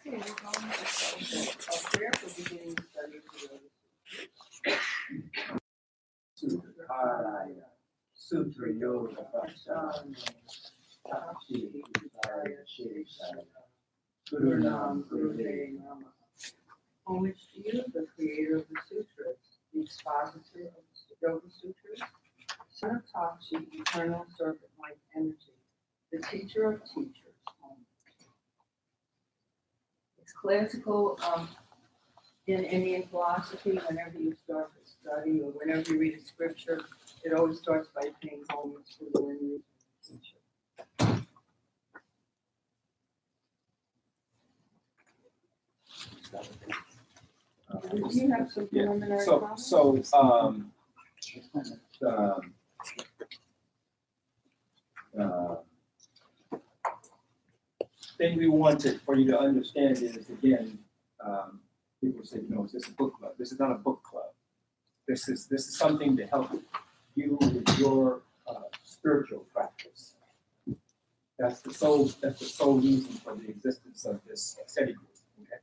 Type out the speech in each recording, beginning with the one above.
Okay, we're going to start a prayer for beginning study today. Sutra Yoga Bhajan Takshi Hidaya Shirishaya Guru Nam Guru Dev Nama. Homage to you, the creator of the sutras, the expositor of the Yoga Sutras, son of Takshi, eternal serpent-like energy, the teacher of teachers. It's classical in Indian philosophy. Whenever you start a study or whenever you read a scripture, it always starts by paying homage to the lineage of the teacher. Do you have some preliminary comments? Thing we wanted for you to understand is, again, people say, is this a book club? This is not a book club. This is something to help you with your spiritual practice. That's the sole reason for the existence of this study group. Okay?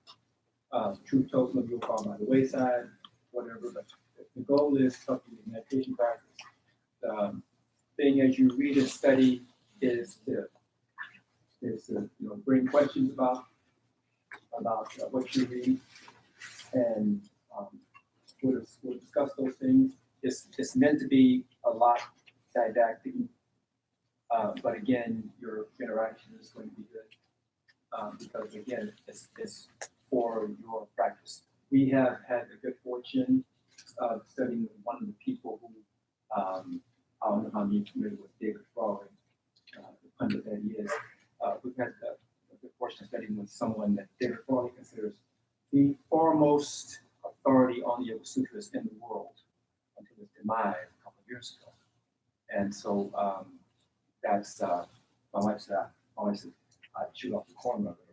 Truth told, some of you will fall by the wayside, whatever, but the goal is to help you with meditation practice. The thing as you read and study is to bring questions about what you read, and we'll discuss those things. It's meant to be a lot didactic, but again, your interaction is going to be good because again, it's for your practice. We have had the good fortune of studying with one of the people who I don't know how many familiar with David Frawley, the pundit that he is. We've had the good fortune of studying with someone that David Frawley considers the foremost authority on the Yoga Sutras in the world until his demise a couple of years ago. And so that's my wife said I'd shoot off the corner of it.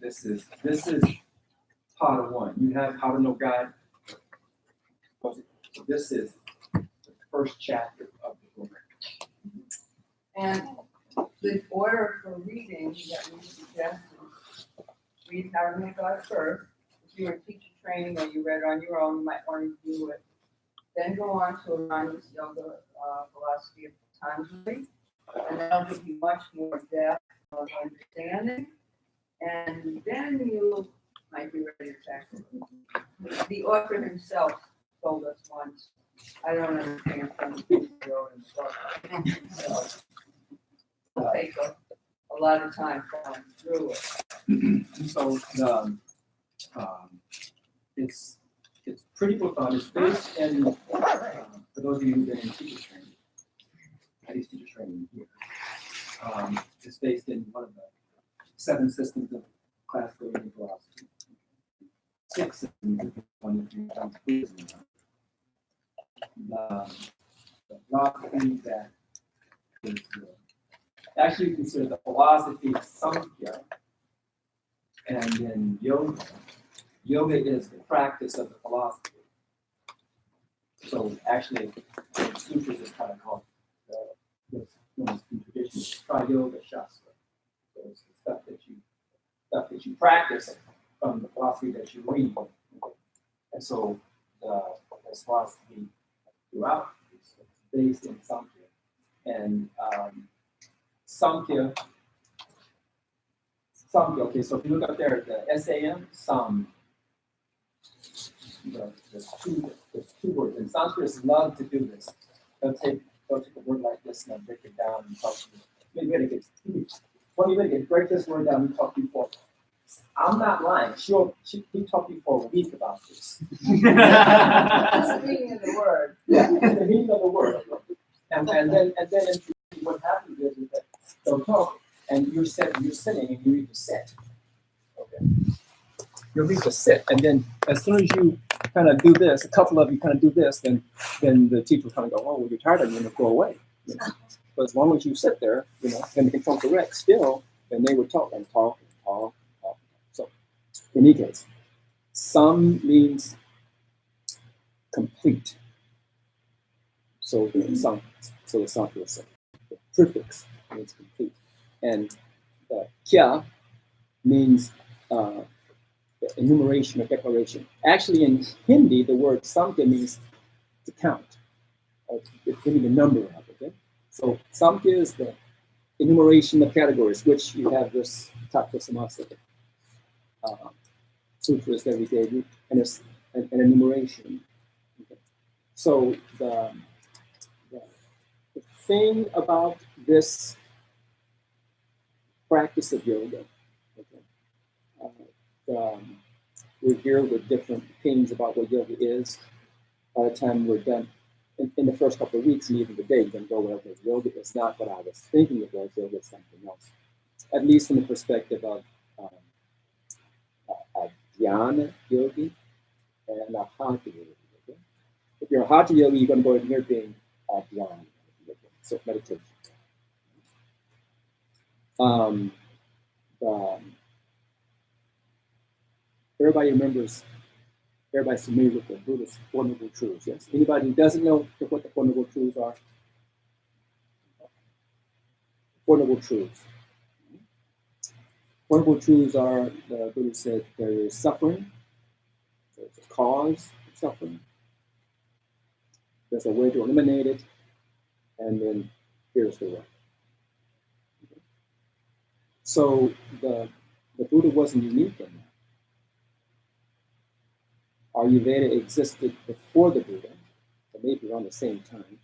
This is part of one. You have How to Know God. So this is the first chapter of the book. And the order for reading that we suggest is read How to Know God first. If you're in teacher training or you read it on your own, you might want to do it. Then go on to Aranya's Yoga Philosophy of Patanjali, and that'll give you much more depth of understanding. And then you might be ready to tackle it. The author himself told us once, I don't understand some of the things he wrote in the book. So it'll take a lot of time going through it. So it's pretty profound. It's based in for those of you who've been in teacher training, at least teacher training here. It's based in one of the 7 systems of classical Indian philosophy. 6 systems, one that you the philosophy that is actually considered the philosophy of Samkhya, and then yoga. Yoga is the practice of the philosophy. So actually, the sutras is kind of called the tradition, Tri-Yoga Shastra. So it's the stuff that you practice from the philosophy that you read. And so the philosophy throughout is based in Samkhya. And Samkhya, okay, so if you look up there, the SAM, Sam, there's two words. And Sanskritists love to do this. They'll take a word like this and they'll break it down and talk to you. When you break this word down and talk to you for, I'm not lying. He talked to you for a week about this. That's the meaning of the word. Yeah, the meaning of the word. And then what happens is that they'll talk and you're sitting and you read the sit. Okay. You read the sit, and then as soon as you kind of do this, a couple of you kind of do this, then the teacher will kind of go, oh, well, you're tired of you, and go away. You know? But as long as you sit there, and the control correct still, then they would talk and talk and talk and talk. So In any case, sam means complete. So the Sankhya is the prefix means complete. And kya means the enumeration or declaration. Actually, in Hindi, the word Samkhya means to count, or giving a number of, okay? So Samkhya is the enumeration of categories, which you have this Tattva Samasa sutras that we gave you, and it's an enumeration. Okay? So the thing about this practice of yoga, okay, we're here with different opinions about what yoga is. By the time we're done, in the first couple of weeks and even today, you're going to go, well, okay, yoga is not what I was thinking it was, yoga is something else. At least from the perspective of a dhyana yogi and a hatha yogi. Okay? If you're a hatha yogi, you're going to go in here being a dhyana, so meditation. Everybody's familiar with the Buddhist Four Noble Truths, yes? Anybody who doesn't know what the Four Noble Truths are? Four Noble Truths. Four Noble Truths are, the Buddha said, there is suffering, there's a cause of suffering, there's a way to eliminate it, and then here's the way. Okay. So the Buddha wasn't unique in that. Ayurveda existed before the Buddha, or maybe around the same time,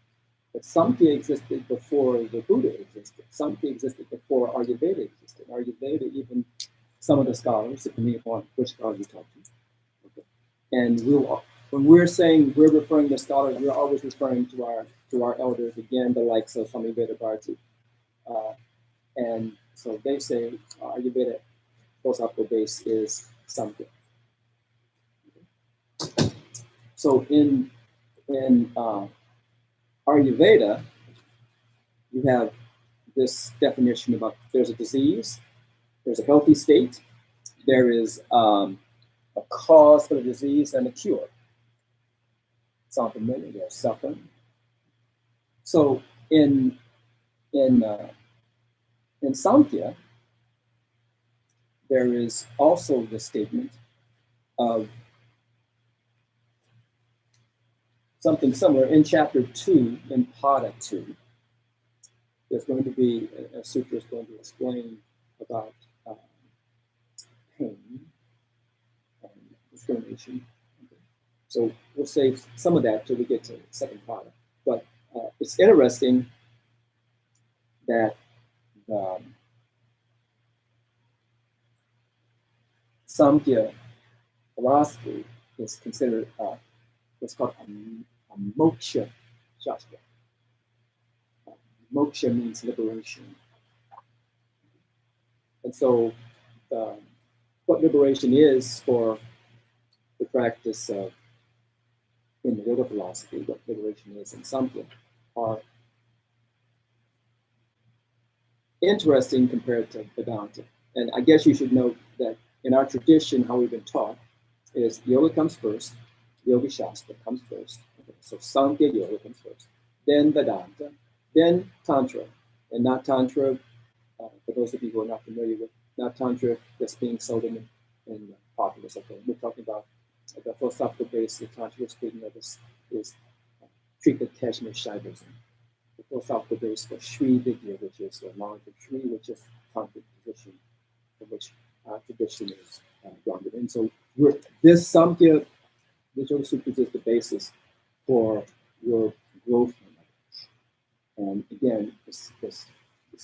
but Samkhya existed before the Buddha existed. Samkhya existed before Ayurveda existed. Ayurveda, even some of the scholars, depending upon which scholar you talk to. Okay. And when we're saying we're referring to scholars, we're always referring to our elders, again, the likes of Swami Vedabharati. And so they say Ayurveda philosophical base is Samkhya. So in Ayurveda, you have this definition about there's a disease, there's a healthy state, there is a cause for the disease and a cure. Sound familiar? There's suffering. So in Samkhya, there is also the statement of something similar in chapter 2, in Pada 2. There's going to be a sutra is going to explain about pain and discrimination. Okay. So we'll save some of that till we get to the second Pada. But it's interesting that Samkhya philosophy is considered what's called a moksha shastra. Moksha means liberation. And so what liberation is for the practice of, in the yoga philosophy, what liberation is in Samkhya, are interesting compared to Vedanta. And I guess you should note that in our tradition, how we've been taught is yoga comes first, Yoga Shastra comes first. Okay, so Samkhya Yoga comes first, then Vedanta, then Tantra. And not Tantra, for those of you who are not familiar with, not Tantra that's being sold in populace. Okay, we're talking about the philosophical base of Tantra we're speaking of is Tripit Kashmir Shaivism. The philosophical base for Sri Vidya, which is the knowledge of Sri, which is Tantric position, for which our tradition is grounded in. So this Samkhya, the Yoga Sutras is the basis for your growth knowledge. And again, it's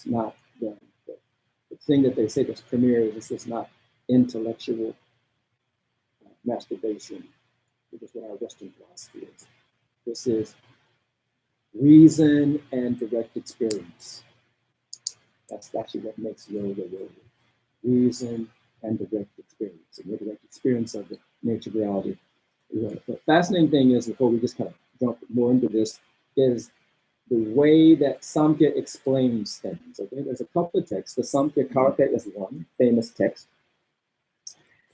not the thing that they say that's premier is this is not intellectual masturbation, which is what our Western philosophy is. This is reason and direct experience. That's actually what makes yoga yoga. Reason and direct experience. And the direct experience of the nature of reality. The fascinating thing is, before we just kind of jump more into this, is the way that Samkhya explains things. Okay, there's a couple of texts. The Samkhya Karika is one famous text.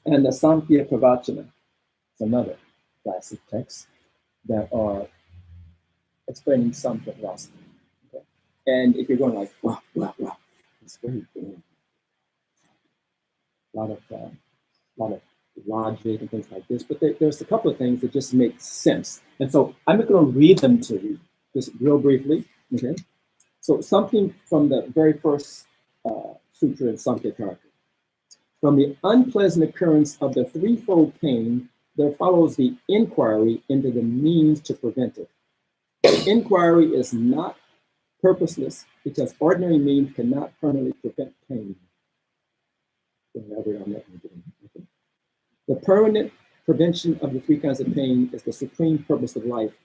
And the Samkhya Pravachana is another classic text that are explaining Samkhya philosophy. Okay? And if you're going like, wow, it's very good. A lot of logic and things like this, but there's a couple of things that just make sense. And so I'm going to read them to you just real briefly. Okay. So something from the very first sutra in Samkhya. From the unpleasant occurrence of the threefold pain, there follows the inquiry into the means to prevent it. Inquiry is not purposeless because ordinary means cannot permanently prevent pain. The permanent prevention of the three kinds of pain is the supreme purpose of life.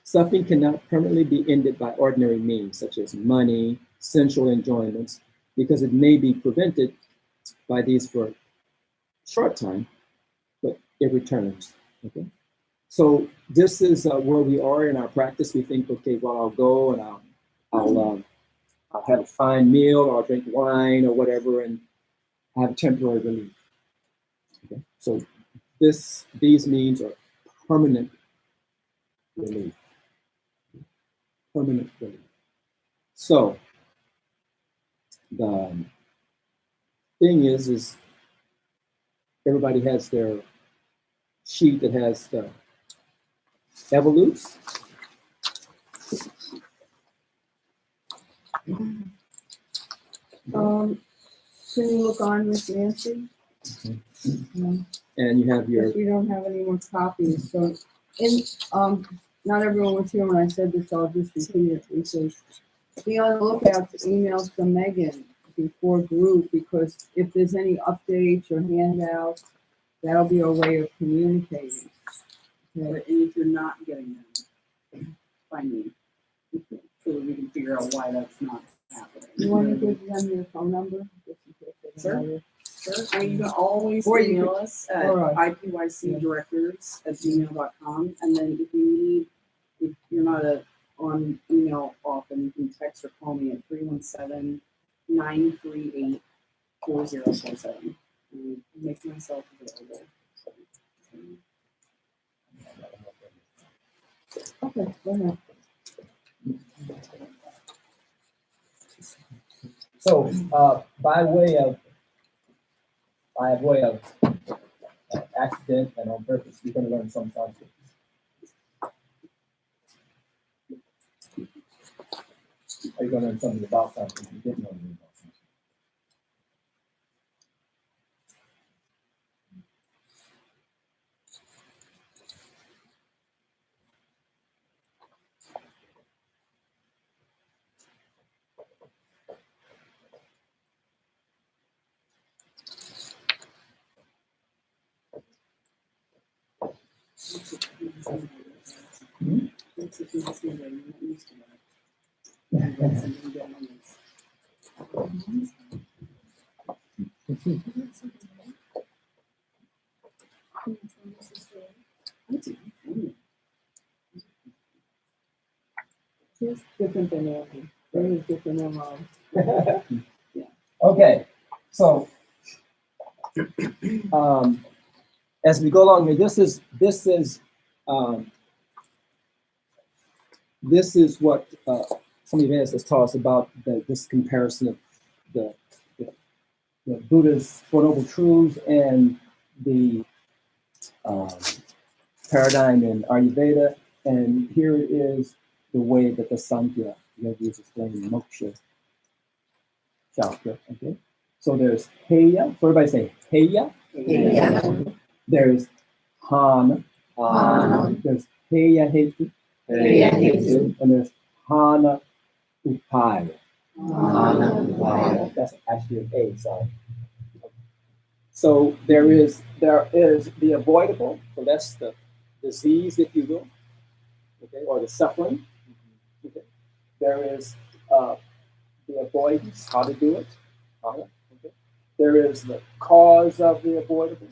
Suffering cannot permanently be ended by ordinary means, such as money, sensual enjoyments, because it may be prevented by these for a short time, but it returns. Okay, so this is where we are in our practice. We think, okay, well, I'll go and I'll have a fine meal or I'll drink wine or whatever and have temporary relief. Okay, so these means are permanent relief. Permanent relief. So the thing is everybody has their sheet that has the evolutes. Can you look on, Miss Nancy? And you have your. If we don't have any more copies, so not everyone was here when I said this, so I'll just repeat it. It says, be on the lookout for emails from Megan before group, because if there's any updates or handouts, that'll be our way of communicating. And if you're not getting them, find me, so that we can figure out why that's not happening. You want to give them your phone number? Just in case they don't Sure. have it? Sure. I mean, you can always Or you email us at all right. ipycdirectors@gmail.com, and then if you need, if you're not on email often, you can text or call me at 317-938-4047. And make myself available. Okay, go ahead. So by way of accident and on purpose, you're going to learn some Sanskrit. Are you going to learn something about Sanskrit you didn't know anything about Sanskrit? She's different than Andy. Very different than mom. Okay, so as we go along here, this is what some events has taught us about this comparison of the Buddha's Four Noble Truths and the paradigm in Ayurveda, and here is the way that the Samkhya is explaining moksha shastra. Okay, so there's Heya. So everybody say Heya. Heya. There's Hana. There's Heya Hetu. And there's Hana Upaya. That's actually an A, sorry. So there is the avoidable, so that's the disease, if you will, okay, or the suffering. Okay. There is the avoidance, how to do it. Okay. There is the cause of the avoidable,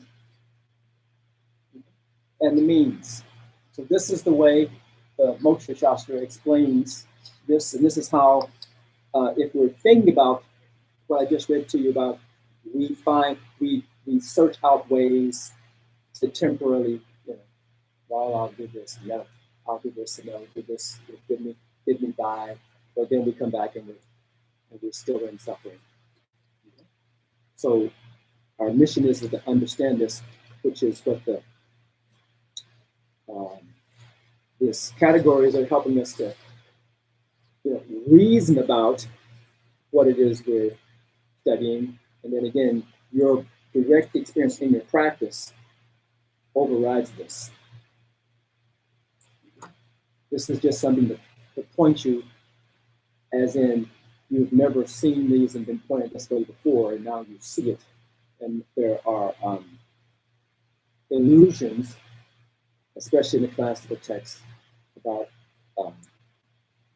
and the means. So this is the way the Moksha Shastra explains this, and this is how, if we're thinking about what I just read to you about we search out ways to temporarily, well, I'll do this, and then I'll do this, and I'll do this, get me by, but then we come back and we're still in suffering. So our mission is to understand this, which is what the these categories are helping us to reason about what it is we're studying, and then again, your direct experience in your practice overrides this. This is just something to point you, as in you've never seen these and been pointed this way before, and now you see it. And there are illusions, especially in the classical text, about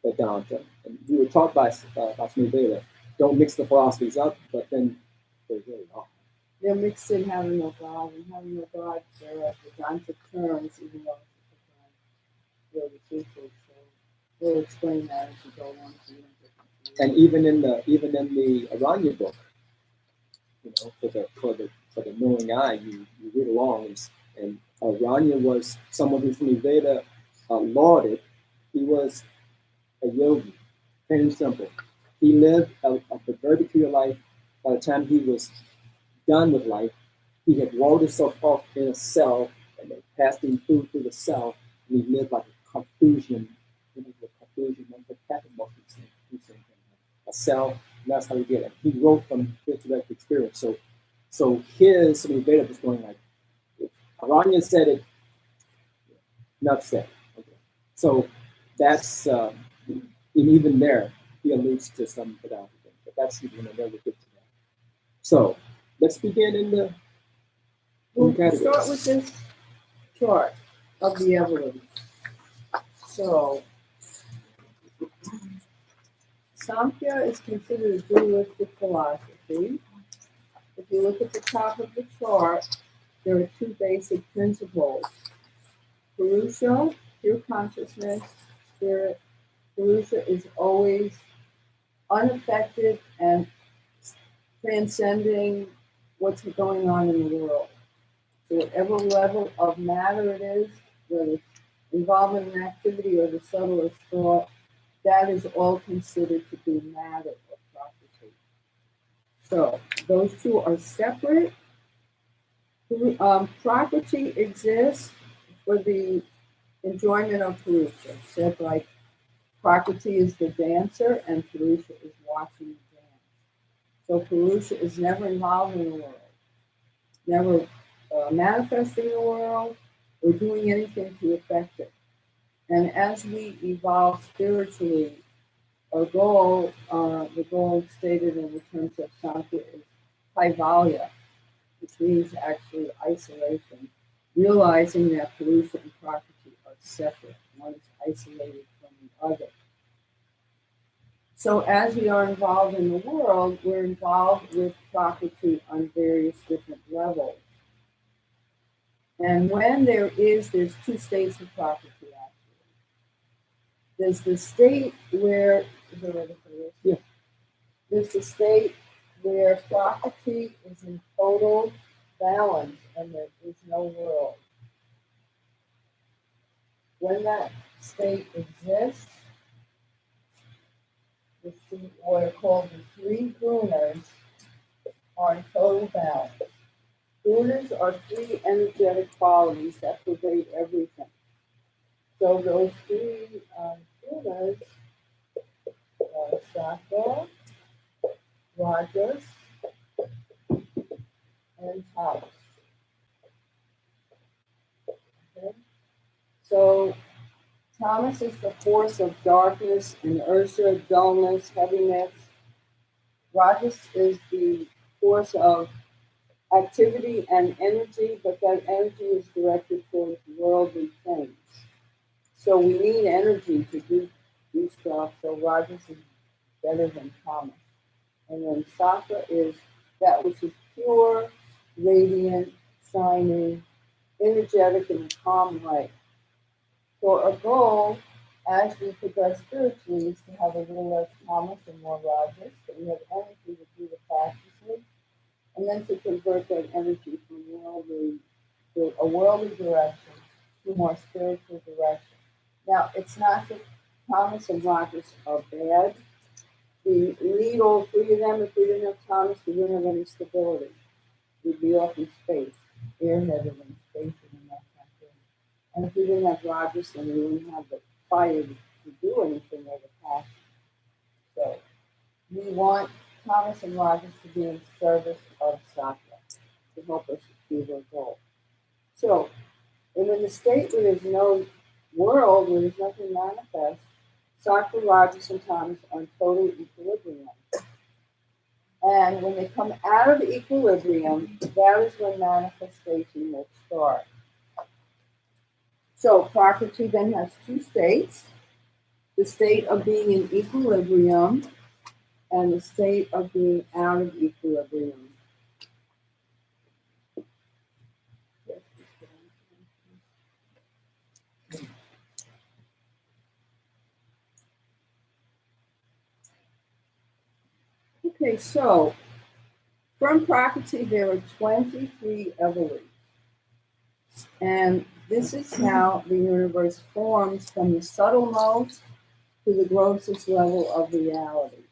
Vedanta. And we were taught by Swami Veda, don't mix the philosophies up, but then they really are. They're mixed in having no God, and having no God, they're at Vedanta terms, even though it's really truthful. So we'll explain that as we go on. And even in the Aranya book, for the knowing eye, you read along, and Aranya was someone who Swami Veda lauded. He was a yogi, plain and simple. He lived a very peculiar life. By the time he was done with life, he had walled himself off in a cell, and they passed him food through the cell, and he lived like a Carthusian. A cell, and that's how he did it. He wrote from his direct experience. So his Swami Veda was going like, if Aranya said it, enough said. Okay. So that's and even there he alludes to some Vedanta thing, but that's even another get to that. So let's begin in the categories. Start with this chart of the evidence. So Samkhya is considered a dualistic philosophy. If you look at the top of the chart, there are two basic principles. Purusha, pure consciousness, spirit. Purusha is always unaffected and transcending what's going on in the world. So whatever level of matter it is, whether it's involvement in activity or the subtlest thought, that is all considered to be matter or property. So those two are separate. Property exists for the enjoyment of Purusha. Said like Prakriti is the dancer and Purusha is watching the dance. So Purusha is never involved in the world, never manifesting the world or doing anything to affect it. And as we evolve spiritually, our goal, the goal stated in the terms of Sankhya is Kaivalya, which means actually isolation, realizing that Purusha and Prakriti are separate. One is isolated from the other. So as we are involved in the world, we're involved with Prakriti on various different levels. And when there's two states of Prakriti actually. There's the state where, is it ready for this? Yeah. There's the state where Prakriti is in total balance and there is no world. When that state exists, what are called the three gunas are in total balance. Gunas are three energetic qualities that pervade everything. So those three gunas are sattva, rajas, and tamas. Okay? So tamas is the force of darkness, inertia, dullness, heaviness. Rajas is the force of activity and energy, but that energy is directed towards worldly things. So we need energy to do stuff, so Rajas is better than tamas. And then sattva is that which is pure, radiant, shining, energetic, in a calm way. So our goal, as we progress spiritually, is to have a little less tamas and more rajas, so we have energy to do the practices. And and then to convert that energy from a worldly direction to a more spiritual direction. Now, it's not that Thomas and Rogers are bad. We need all three of them. If we didn't have Thomas, we wouldn't have any stability. We'd be off in space, airheaded in space and that kind of thing. And if we didn't have Rogers, then we wouldn't have the fire to do anything or the passion. So we want Thomas and Rogers to be in service of Sattva to help us achieve our goal. So, and in the state where there's no world, where there's nothing manifest, Sattva, Rogers, and Thomas are in total equilibrium. And when they come out of equilibrium, that is when manifestation will start. So Prakriti then has two states, the state of being in equilibrium and the state of being out of equilibrium. Okay, so from Prakriti there are 23 evolutions. And this is how the universe forms from the subtlemost to the grossest level of reality.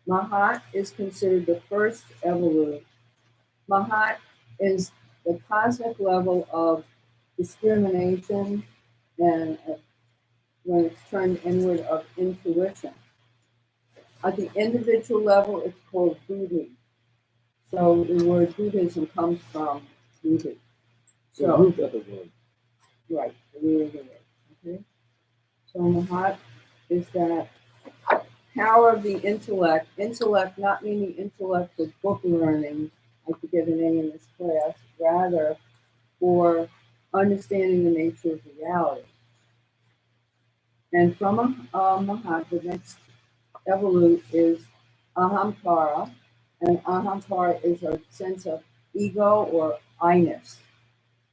Mahat is considered the first evolute. Mahat is the cosmic level of discrimination and when it's turned inward of intuition. At the individual level, it's called Buddhi. So the word Buddhism comes from Buddhi. The So, root of the word. right, the root of the word. Okay. So Mahat is that power of the intellect. Intellect, not meaning intellect with book learning, I could get an A in this class, rather for understanding the nature of reality. And from Mahat, the next evolute is Ahamkara, and Ahamkara is a sense of ego or I-ness.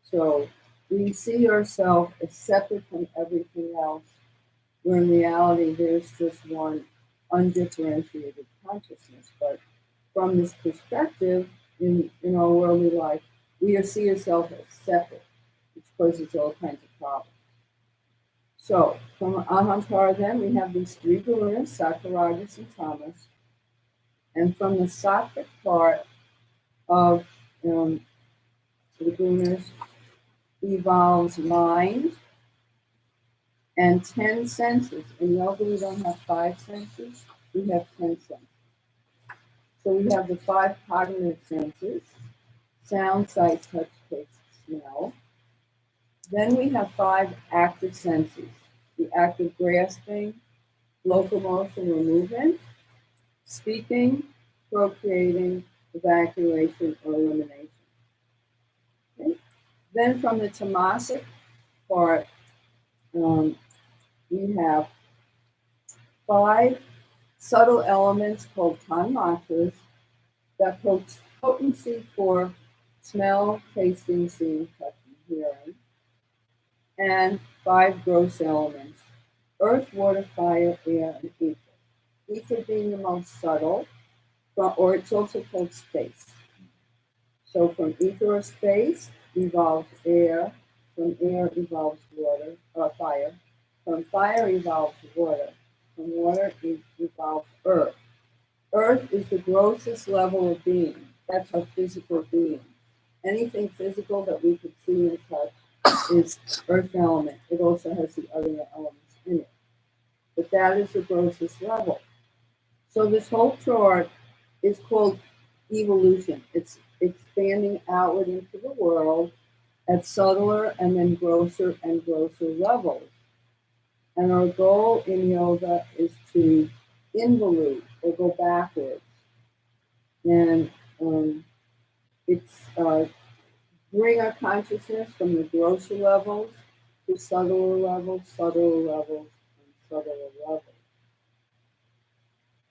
So we see ourselves as separate from everything else, where in reality there's just one undifferentiated consciousness. But from this perspective, in our worldly life, we see ourselves as separate, which causes all kinds of problems. So from Ahamkara then, we have these three gunas, Sattva, Rajas, and Tamas. And from the sattvic part of the gunas evolves mind and 10 senses. In yoga, we don't have 5 senses, we have 10 senses. So we have the 5 cognitive senses, sound, sight, touch, taste, smell. Then we have 5 active senses, the act of grasping, locomotion or movement, speaking, procreating, evacuation, or elimination. Okay. Then from the tamasic part, we have 5 subtle elements called tanmatras that hold potency for smell, tasting, seeing, touching, hearing, and 5 gross elements, earth, water, fire, air, and ether. Ether being the most subtle, or it's also called space. So from ether or space evolves air, from air evolves water, or fire, from fire evolves water, from water evolves earth. Earth is the grossest level of being. That's our physical being. Anything physical that we could see and touch is earth element. It also has the other elements in it. But that is the grossest level. So this whole chart is called evolution. It's expanding outward into the world at subtler and then grosser and grosser levels. And our goal in yoga is to involute or go backwards. And it's bring our consciousness from the grosser levels to subtler levels, and subtler levels.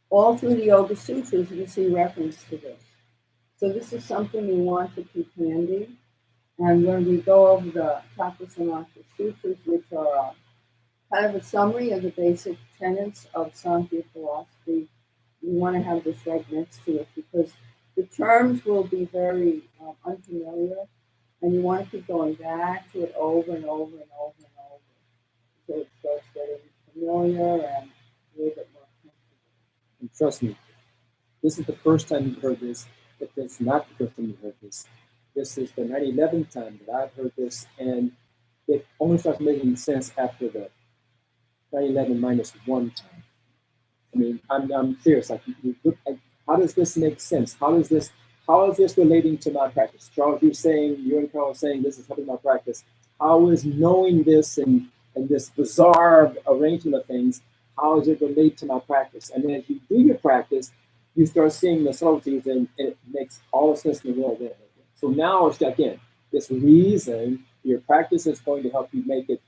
All through the Yoga Sutras, you see reference to this. So this is something you want to keep handy. And when we go over the Tattva Sutras, which are kind of a summary of the basic tenets of Sankhya philosophy, you want to have this right next to it because the terms will be very unfamiliar, and you want to keep going back to it over and over and over and over until it starts getting familiar and a little bit more comfortable. And trust me, this is the first time you've heard this, but it's not the first time you've heard this. This is the 9/11th time that I've heard this, and it only starts making sense after the 9/11 minus one time. I mean, I'm serious. Like, you look, like, how does this make sense? How is this relating to my practice? Charles, you and Carl are saying this is helping my practice. How is knowing this and this bizarre arrangement of things, how does it relate to my practice? And then as you do your practice, you start seeing the subtleties, and it makes all the sense in the world. So now it's, again, this reason your practice is going to help you make it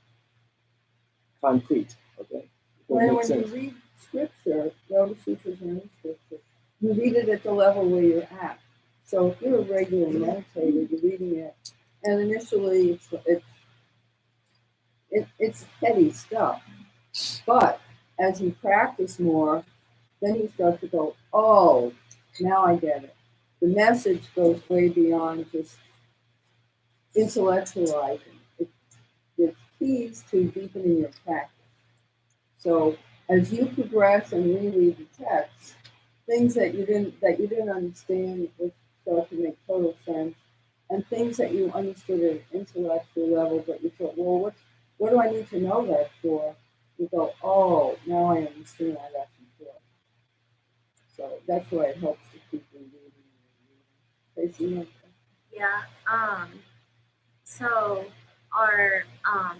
concrete. Okay? When you read scripture, Yoga Sutras are in scripture, you read it at the level where you're at. So if you're a regular meditator, you're reading it, and initially it's heavy stuff. But as you practice more, then you start to go, oh, now I get it. The message goes way beyond just intellectualizing. It's keys to deepening your practice. So as you progress and reread the text, things that you didn't understand will start to make total sense, and things that you understood at an intellectual level, but you thought, well, what do I need to know that for? You go, oh, now I understand why that's important. So that's why it helps to keep reading and reading. Yeah. So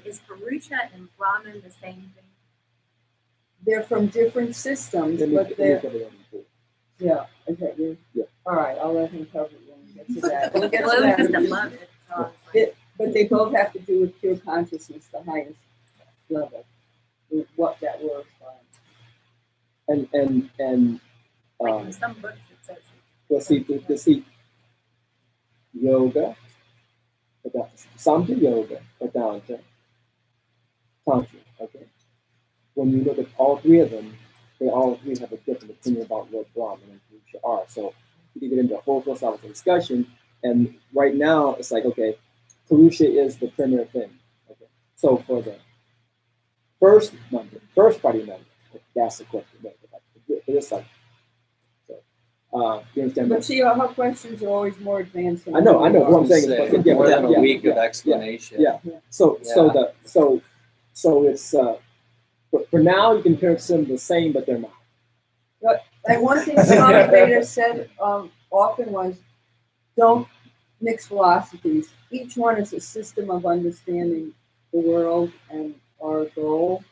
is Purusha and Brahman the same thing? They're from different systems, but they're yeah. Is that you? Yeah. All right, I'll let him cover it when we get to that. We'll get to Well, that. it was just above it. So I was like, But they both have to do with pure consciousness, the highest level, with what that word finds. And like in some books it says. let's see, yoga, Samkhya yoga, Vedanta, Tantra. Okay. When you look at all three of them, they all three have a different opinion about what Brahman and Purusha are. So you can get into a whole philosophical discussion. And right now, it's like, okay, Purusha is the premier thing. Okay. So for the first party number, that's the question. For this side. So, you understand? But see, her questions are always more advanced. Than I know. What I'm saying Say, is, more than a yeah, week yeah, of explanation. Yeah. So it's for now you can consider them the same, but they're not. And one thing Swami Veda said often was, don't mix philosophies. Each one is a system of understanding the world and our goal.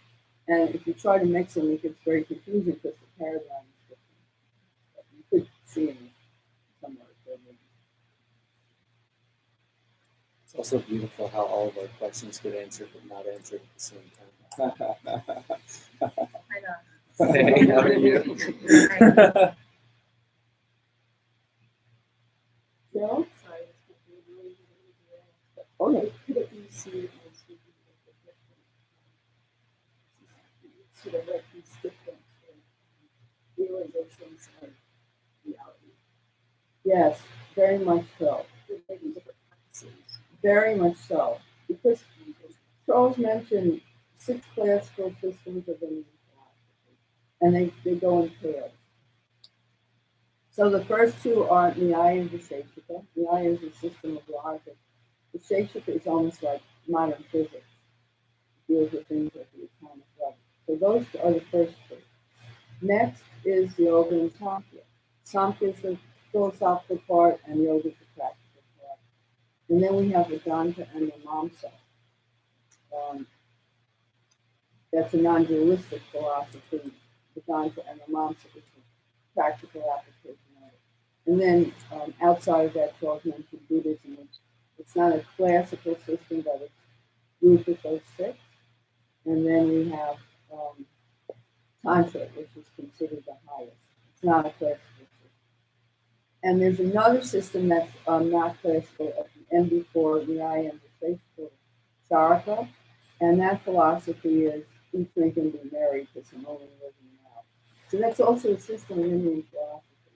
And if you try to mix them, it gets very confusing because the paradigm is different. You could see it somewhere. It's also beautiful how all of our questions get answered but not answered at the same time. I know. Hey, how are you? No? Sorry, Oh, no. could it be seen as sort of like these different realizations of reality? Yes, very much so. There may be different practices. Very much so. Because Charles mentioned 6 classical systems of Indian philosophy, and they go in pairs. So the first two are Nyaya and Vaisheshika. Nyaya is a system of logic. Vaisheshika is almost like modern physics. It deals with things at the atomic level. So those are the first two. Next is yoga and Samkhya. Samkhya is the philosophical part, and yoga is the practical part. And then we have Vedanta and Mimamsa. That's a non-dualistic philosophy. Vedanta and Mimamsa is a practical application of it. And then outside of that, Charles mentioned Buddhism. It's not a classical system, but it's grouped with those 6. And then we have Tantra, which is considered the highest. It's not a classical system. And there's another system that's not classical at the end before Nyaya and Vaisheshika, Charaka. And that philosophy is eat, drink, and be merry because I'm only living now. So that's also a system of Indian philosophy.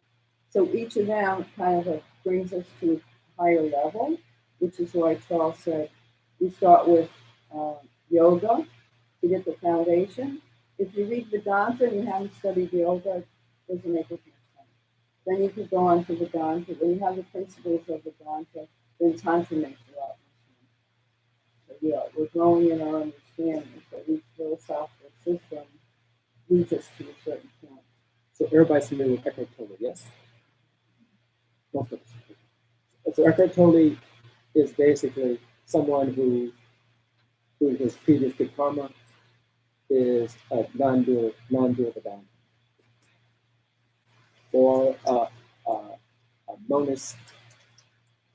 So each of them kind of brings us to a higher level, which is why Charles said we start with yoga to get the foundation. If you read Vedanta and you haven't studied yoga, it doesn't make much sense. Then you could go on to Vedanta. When you have the principles of Vedanta, then Tantra makes a lot more sense. So yeah, we're growing in our understanding. So each philosophical system leads us to a certain point. So everybody's familiar with Eckhart Tolle, yes? Most of us. So Eckhart Tolle is basically someone who his previous good karma is a non-dual Vedanta, or a monist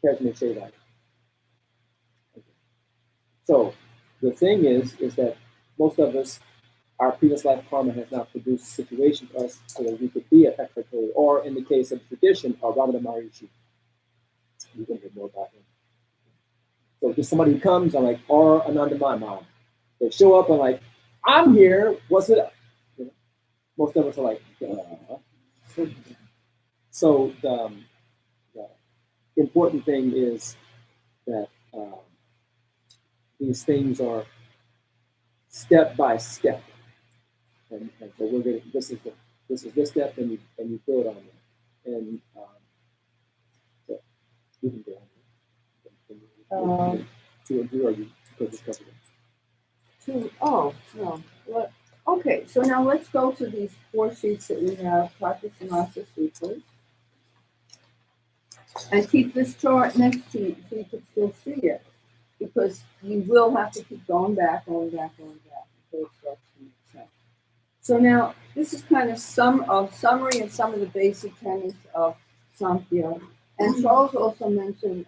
Kashmir Shaivite. So the thing is that most of us, our previous life karma has not produced a situation for us so that we could be at Eckhart Tolle, or in the case of the tradition, of Ramana Maharishi. You can hear more about him. So just somebody who comes, I'm like, or Ananda Mama. They show up, I'm like, I'm here, what's it up? You know, most of us are like, duh. So the important thing is that these things are step by step, and so we're going. This is this step, and you build on it, and so we can go on. To endure, you put this cover. Okay, so now let's go to these 4 sheets that we have, Prakasanasa Sutras. And keep this chart next to you so you can still see it. Because you will have to keep going back until it starts to make sense. So now, this is kind of summary and some of the basic tenets of Samkhya. And Charles also mentioned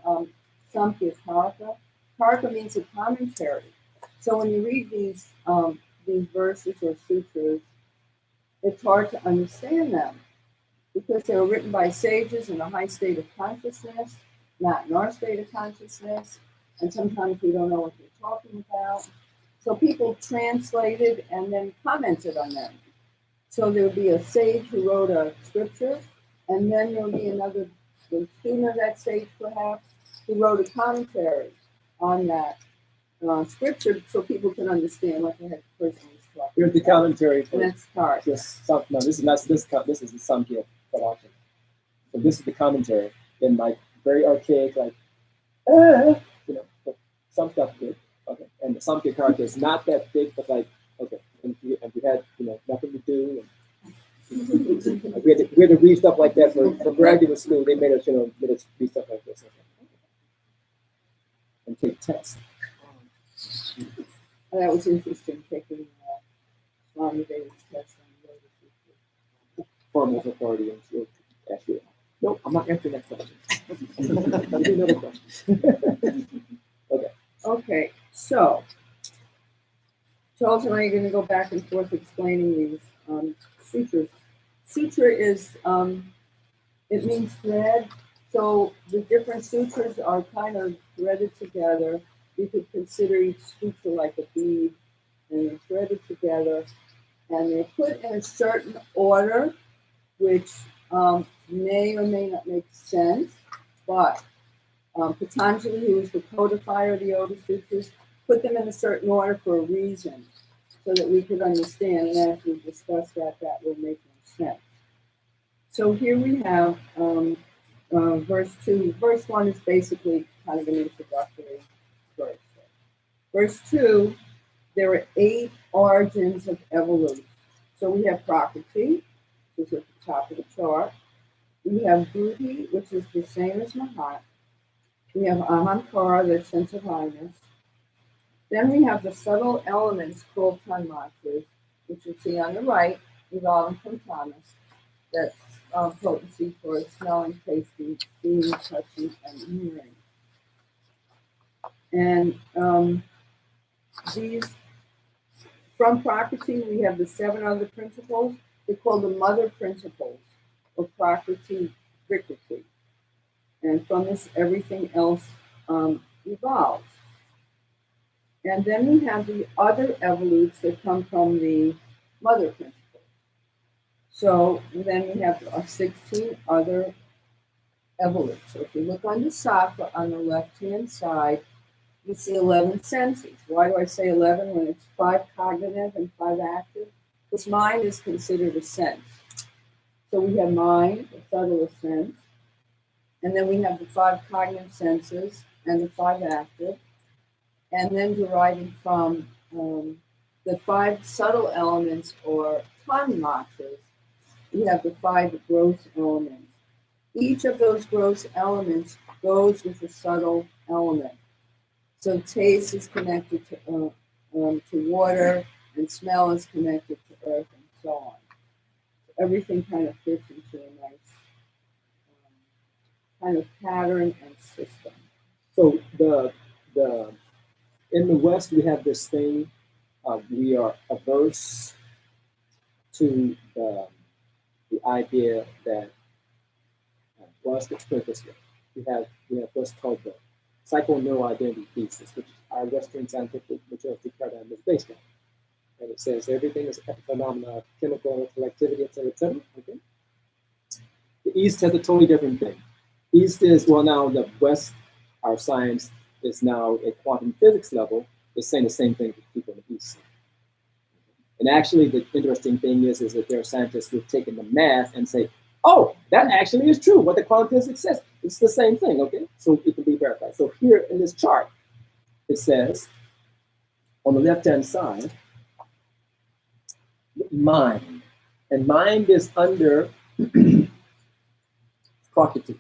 Samkhya Karka. Karka means a commentary. So when you read these verses or sutras, it's hard to understand them because they were written by sages in a high state of consciousness, not in our state of consciousness, and sometimes we don't know what they're talking about. So people translated and then commented on them. So there would be a sage who wrote a scripture, and then there would be another, the student of that sage perhaps, who wrote a commentary on that scripture so people can understand what the heck the person was talking Here's the about. commentary for And that's part. this. No, this is not this. This is the Samkhya philosophy. So this is the commentary in like very archaic, like but some stuff good. Okay, and the Samkhya Karka is not that big, but like okay, and we had nothing to do. And we had to read stuff like that for graduate school. They made us read stuff like this and take tests. And that was interesting, taking Swami David's test on the Yoga Sutra. Formal authority and she'll ask you. Nope, I'm not answering that question. I'll do another question. Okay, so Charles and I are going to go back and forth explaining these sutras. Sutra is, it means thread. So the different sutras are kind of threaded together. You could consider each sutra like a bead, and they're threaded together, and they're put in a certain order, which may or may not make sense, but Patanjali, who is the codifier of the Yoga Sutras, put them in a certain order for a reason, so that we could understand, and as we discuss that will make more sense. So here we have verse 2. Verse 1 is basically kind of an introductory verse. Verse 2, there are 8 origins of evolution. So we have Prakriti, which is at the top of the chart. We have Buddhi, which is the same as Mahat. We have Ahankara, that sense of highness. Then we have the subtle elements called Tanmatras, which you see on the right, evolving from Tamas. That's potency for smelling, tasting, seeing, touching, and hearing. And these, from Prakriti, we have the 7 other principles. They're called the mother principles of Prakriti, Vikriti. And from this, everything else evolves. And then we have the other evolutes that come from the mother principle. So then we have our 16 other evolutes. So if you look on the Sattva on the left-hand side, you see 11 senses. Why do I say 11 when it's 5 cognitive and 5 active? Because mind is considered a sense. So we have mind, the subtlest sense, and then we have the 5 cognitive senses and the 5 active, and then deriving from the 5 subtle elements or tanmatras, we have the 5 gross elements. Each of those gross elements goes with a subtle element. So taste is connected to water, and smell is connected to earth, and so on. So everything kind of fits into a nice kind of pattern and system. So the in the West we have this thing. We are averse to the idea that well, let's put it this way. We have what's called the psychoneuroidentity thesis, which our Western scientific majority paradigm is based on. And it says everything is a phenomena of chemical collectivity, et cetera, et cetera. Okay. The East has a totally different thing. East is, well, now the West, our science is now at quantum physics level, is saying the same thing to people in the East. And actually, the interesting thing is that there are scientists who've taken the math and say, oh, that actually is true. What the quantum physics says, it's the same thing, okay? So it can be verified. So here in this chart, it says, on the left-hand side, mind. And mind is under Prakriti.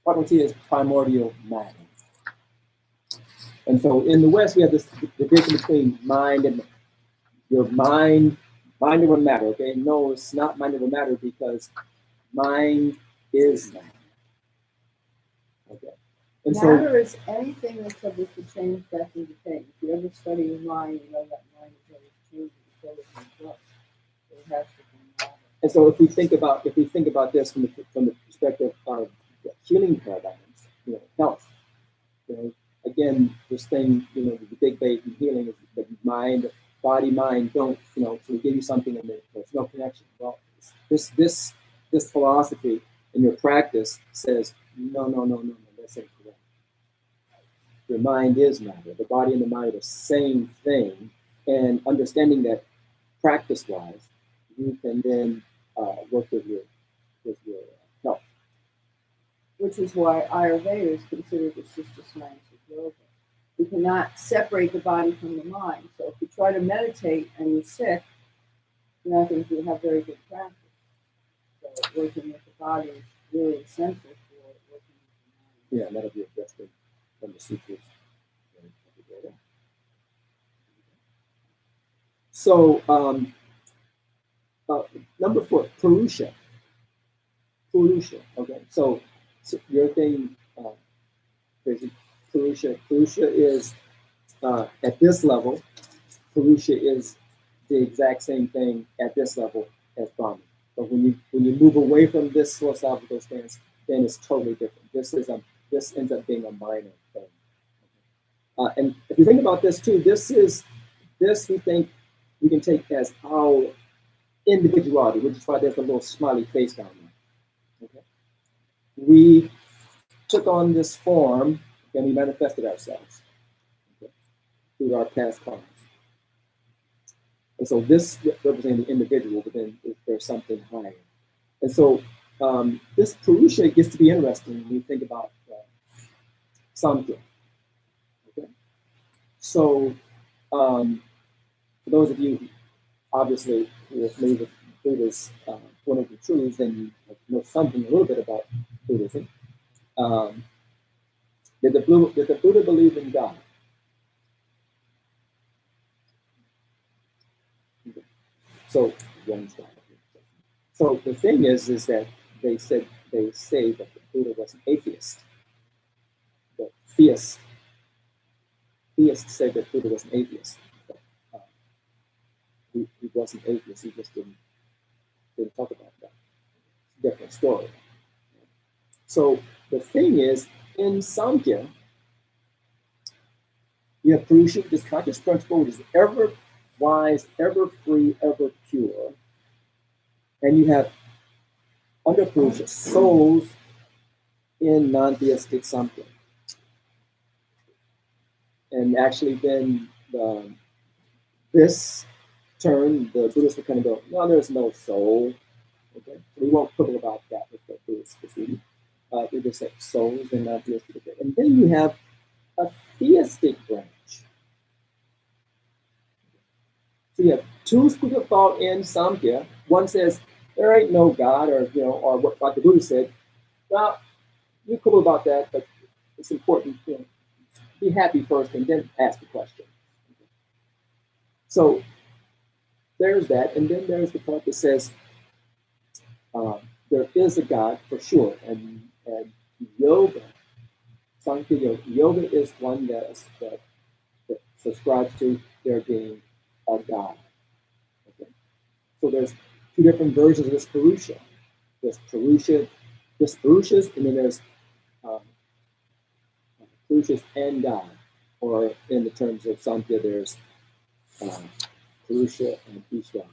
Prakriti is primordial matter. And so in the West, we have this division between mind and your mind over matter, okay? No, it's not mind over matter because mind is matter. Okay. And Matter is anything that's subject to change, death, and decay. If you ever study your mind, you know that mind is always changing, it's always in flux. So it has to be matter. And so if we think about this from the perspective of the healing paradigms, health, again, this thing, the big debate in healing is the mind, body, mind don't, so we give you something and there's no connection. Well, this philosophy in your practice says, no, that's incorrect. Your mind is matter. The body and the mind are the same thing. And understanding that practice-wise, you can then work with your health. Which is why Ayurveda is considered the sister science of yoga. You cannot separate the body from the mind. So if you try to meditate and you're sick, you're not going to have very good practice. So working with the body is really essential for working with the mind. Yeah, that'll be addressed from the sutras. So number 4, Purusha. Okay, so your thing, Purusha is at this level. Purusha is the exact same thing at this level as Brahman. But when you move away from this philosophical stance, then it's totally different. This ends up being a minor thing. And if you think about this too, this we think we can take as our individuality, which is why there's a little smiley face down there. Okay, we took on this form and we manifested ourselves through our past karmas. And so this representing the individual, but then there's something higher. And so this Purusha gets to be interesting when you think about Samkhya. Okay? So for those of you, obviously, who are familiar with Buddha's one of the truths, then you know something a little bit about Buddhism. Did the Buddha believe in God? So one style. So the thing is that they say that the Buddha was an atheist. The theists say that Buddha was an atheist. But, he wasn't atheist. He just didn't talk about that. It's a different story. So the thing is, in Samkhya, you have Purusha, this conscious principle, which is ever wise, ever free, ever pure. And you have under Purusha souls in non-theistic Samkhya. And actually then this turn, the Buddhists would kind of go, no, there's no soul. Okay, so we won't quibble about that with the Buddhists proceeding. We just say souls and non-theistic. And then you have a theistic branch. So you have two schools of thought in Samkhya. One says there ain't no God, or or what like the Buddha said. Well, you quibble about that, but it's important. Be happy first, and then ask the question. So there's that, and then there's the part that says there is a God for sure, and yoga, Sankhya yoga is one that subscribes to there being a God. Okay? So there's two different versions of this Purusha. There's Purushas, and then there's Purushas and God, or in the terms of Samkhya, there's Purusha and Ishvara.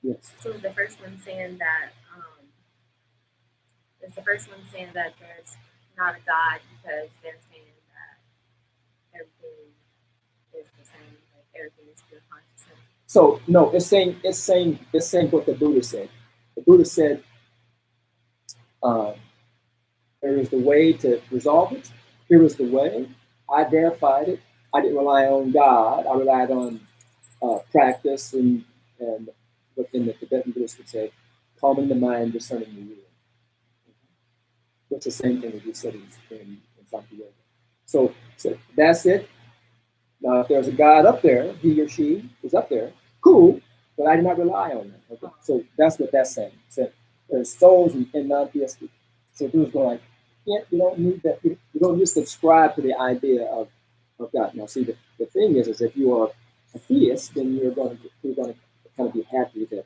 Yes. So is the first one saying that there's not a God because they're saying that everything is the same, like everything is pure consciousness? So no, it's saying what the Buddha said. The Buddha said there is the way to resolve it. Here is the way. I verified it. I didn't rely on God. I relied on practice and what in the Tibetan Buddhists would say, calming the mind, discerning the will. That's the same thing as we said in Sankhya Yoga. So that's it. Now, if there's a God up there, he or she is up there, cool, but I did not rely on them. Okay? So that's what that's saying. So there's souls in non-theistic. So Buddha's going like, yeah, you don't need that. You don't just subscribe to the idea of God. Now, see, the thing is if you are a theist, then you're going to kind of be happy that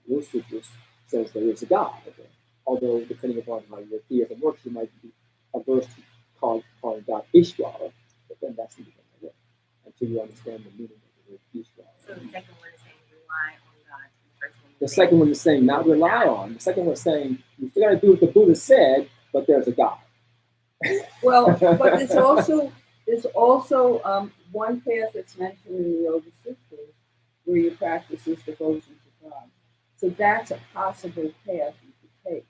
those sutras says there is a God. Okay? Although, depending upon how your theism works, you might be averse to calling God Ishvara, but then that's the beginning of it, until you understand the meaning of the word Ishvara. So the second one is saying rely on God. The second one is saying not rely on. The second one is saying you still got to do what the Buddha said, but there's a God. Well, but there's also one path that's mentioned in the Yoga Sutras where you practice this devotion to God. So that's a possible path you could take,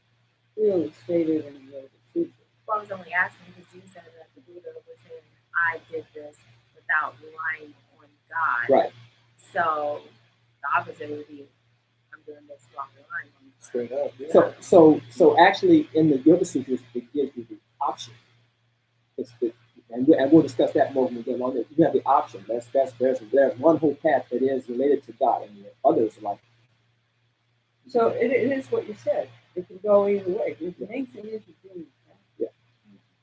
clearly stated in the Yoga Sutras. Well, I was only asking because you said that the Buddha was saying, I did this without relying on God. Right. So the opposite would be, I'm doing this while relying on God. Straight up. Yeah. So actually, in the Yoga Sutras, it gives you the option. And we'll discuss that more when we get along. You have the option. There's one whole path that is related to God, and the others are like. So it is what you said. It can go either way. The main thing is you're doing it. Yeah.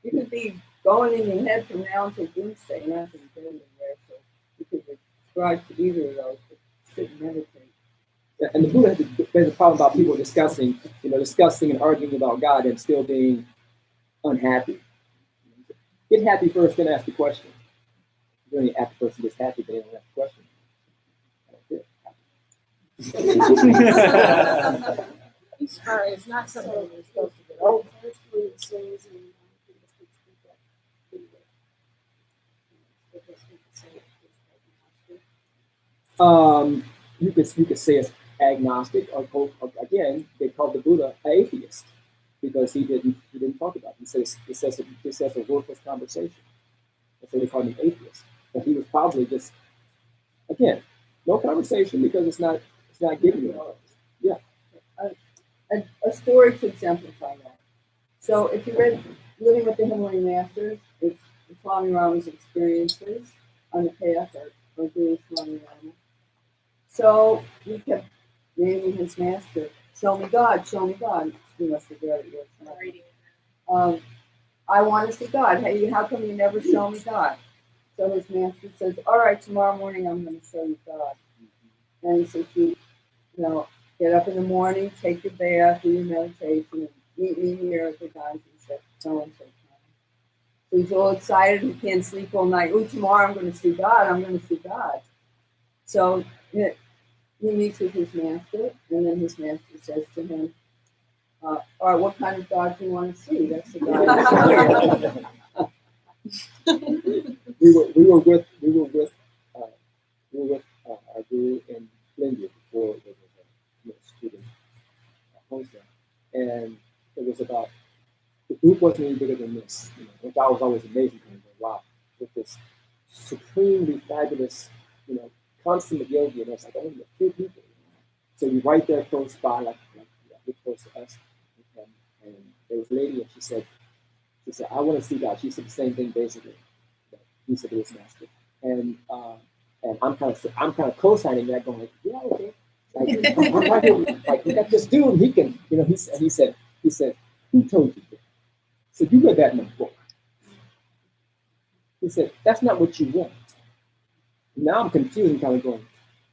You could be going in your head from now until doomsday, and nothing going anywhere. So you could subscribe to either of those, but sit and meditate. And the Buddha there's a problem about people discussing and arguing about God and still being unhappy. Get happy first, then ask the question. You only ask the person gets happy, but they don't ask the question. Ishvara is not something we're supposed to get over. You could say it's agnostic, or again, they called the Buddha an atheist because he didn't talk about it. He says a worthless conversation. That's why they called him atheist. But he was probably just, again, no conversation because it's not giving you all. Yeah. A story to exemplify that. So if you read Living with the Himalayan Masters, it's Swami Rama's experiences on the path or doing Swami Rama. So he kept naming his master, show me God, show me God. He must have read it. I want to see God. Hey, how come you never show me God? So his master says, all right, tomorrow morning I'm going to show you God. And he says, get up in the morning, take your bath, do your meditation, and meet me here at the Ganges at so-and-so time. So he's all excited. He can't sleep all night. Oh, tomorrow I'm going to see God. I'm going to see God. So he meets with his master, and then his master says to him, all right, what kind of God do you want to see? That's the guy. We were with our guru in India before there was a student host there, and it was about the group wasn't any bigger than this. Which I was always amazed kind of going, wow, with this supremely fabulous, consummate yogi, and it's like only a few people. So you're right there close by, like close to us, and there was a lady, and she said, I want to see God. She said the same thing basically that he said to his master, and I'm kind of co-signing that, going like, yeah, okay. Like, I'm right here, like we got this dude. He can, he said, who told you that? So you read that in the book. He said, that's not what you want. Now I'm confused and kind of going,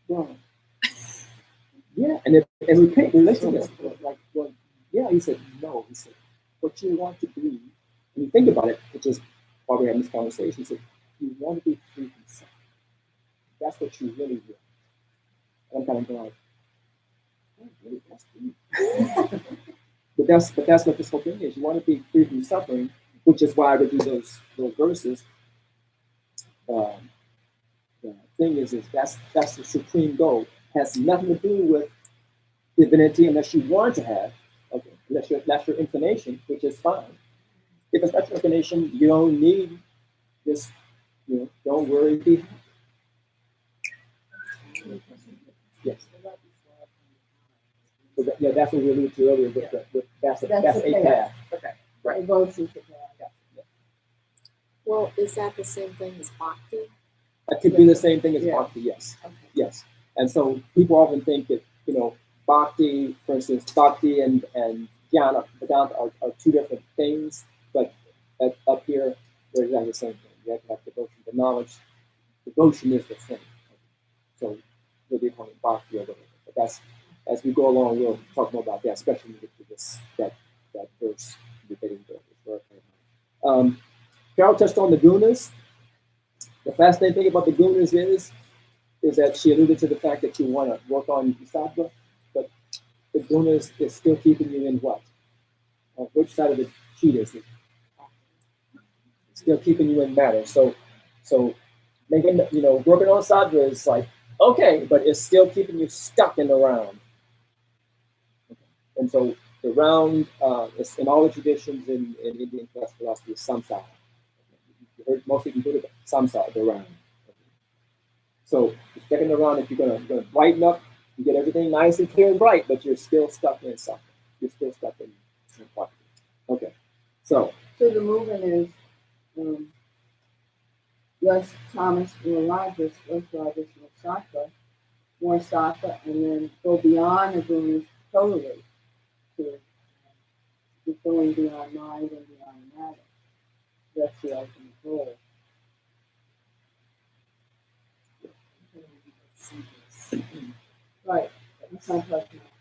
well, yeah, and we can't relate to this. Like, well, yeah, he said, no. He said, what you want to be, when you think about it, which is why we're having this conversation, he said, you want to be free from suffering. That's what you really want. And I'm kind of going, oh, really? That's deep. but that's what this whole thing is. You want to be free from suffering, which is why I read you those verses. The thing is that's the supreme goal. Has nothing to do with divinity unless you want to have. Okay, that's your inclination, which is fine. If it's not your inclination, you don't need this. Don't worry. Be happy. Yes. So that's what we alluded to earlier. That's a path. Okay. Right. Devotion to God. Yeah. Well, is that the same thing as bhakti? That could be the same thing as Yeah. bhakti, yes. Okay. Yes. And so people often think that, bhakti, for instance, bhakti and jnana, Vedanta are two different things, but up here, they're exactly the same thing. You have to have devotion to knowledge. Devotion is the thing. So whether you call it bhakti or whatever. But that's, as we go along, we'll talk more about that, especially when we get to this, that verse, the beginning verse. Carol touched on the gunas. The fascinating thing about the gunas is that she alluded to the fact that you want to work on sattva, but the gunas is still keeping you in what? Which side of the sheet is it? Still keeping you in matter. So making working on sattva is like okay, but it's still keeping you stuck in the round. And so the round is in all the traditions in Indian classical philosophy is samsara. You heard most of you heard about samsara, the round. So you're stuck in the round. If you're gonna brighten up, you get everything nice and clear and bright, but you're still stuck in something. You're still stuck in what? Okay. So the movement is less Thomas, more Rogers, more sattva, and then go beyond the gunas totally to going beyond mind and beyond matter. That's the ultimate goal. Right. That's not talking about.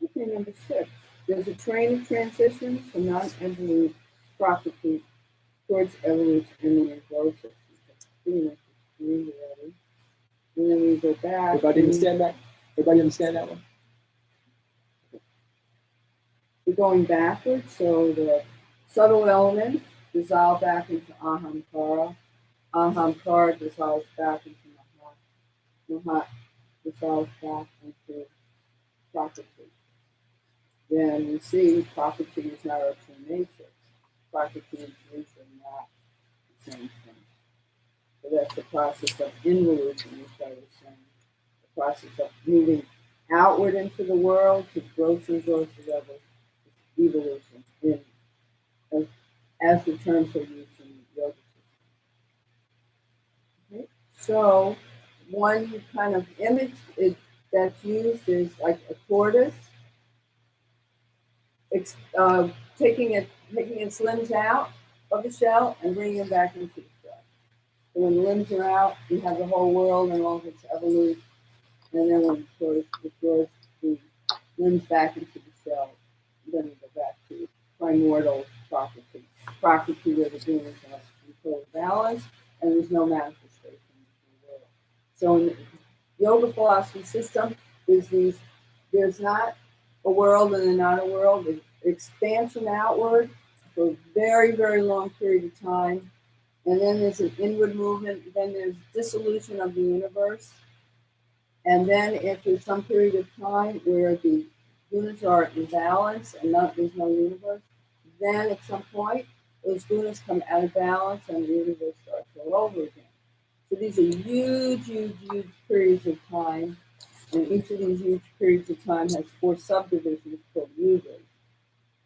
Okay, number 6. There's a train of transitions from non-evolute property towards evolution and then process. Pretty much explained already. And then we go back. everybody understand that? Everybody understand that one? We're going backwards, so the subtle elements dissolve back into ahamkara. Ahamkara dissolves back into mahat. Mahat dissolves back into prakriti. Then you see prakriti is not our true nature. Prakriti and truth are not the same thing. So that's the process of involution, which I was saying. The process of moving outward into the world to growth and growth level, evolution, as the terms are used in the yoga system. Okay. So one kind of image that's used is like a tortoise. Taking its limbs out of the shell and bringing them back into the shell. So when the limbs are out, you have the whole world and all of its evolution. And then when it throws the limbs back into the shell, then you go back to primordial property. Property where the beings are in total balance and there's no manifestation in the world. So in the yoga philosophy system, there's not a world and then not a world. There's expansion outward for a very, very long period of time. And then there's an inward movement. Then there's dissolution of the universe. And then after some period of time where the gunas are in balance and there's no universe, then at some point those gunas come out of balance and the universe starts all over again. So these are huge, huge, huge periods of time. And each of these huge periods of time has 4 subdivisions called yugas.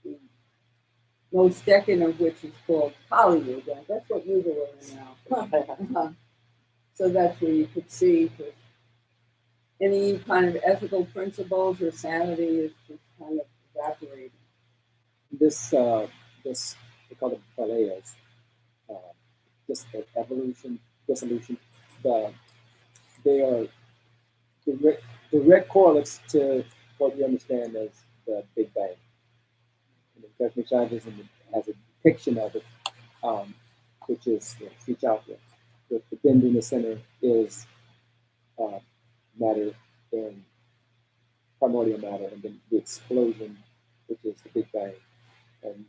The most decadent of which is called Kali Yuga. That's what yuga we're in now. So that's where you could see any kind of ethical principles or sanity is just kind of evaporating. This they call it Balayas, just the evolution, dissolution. They are direct correlates to what we understand as the Big Bang. And the Cosmic Scientism has a depiction of it, which is the Sri Chakra. The bend in the center is matter and primordial matter, and then the explosion, which is the Big Bang, and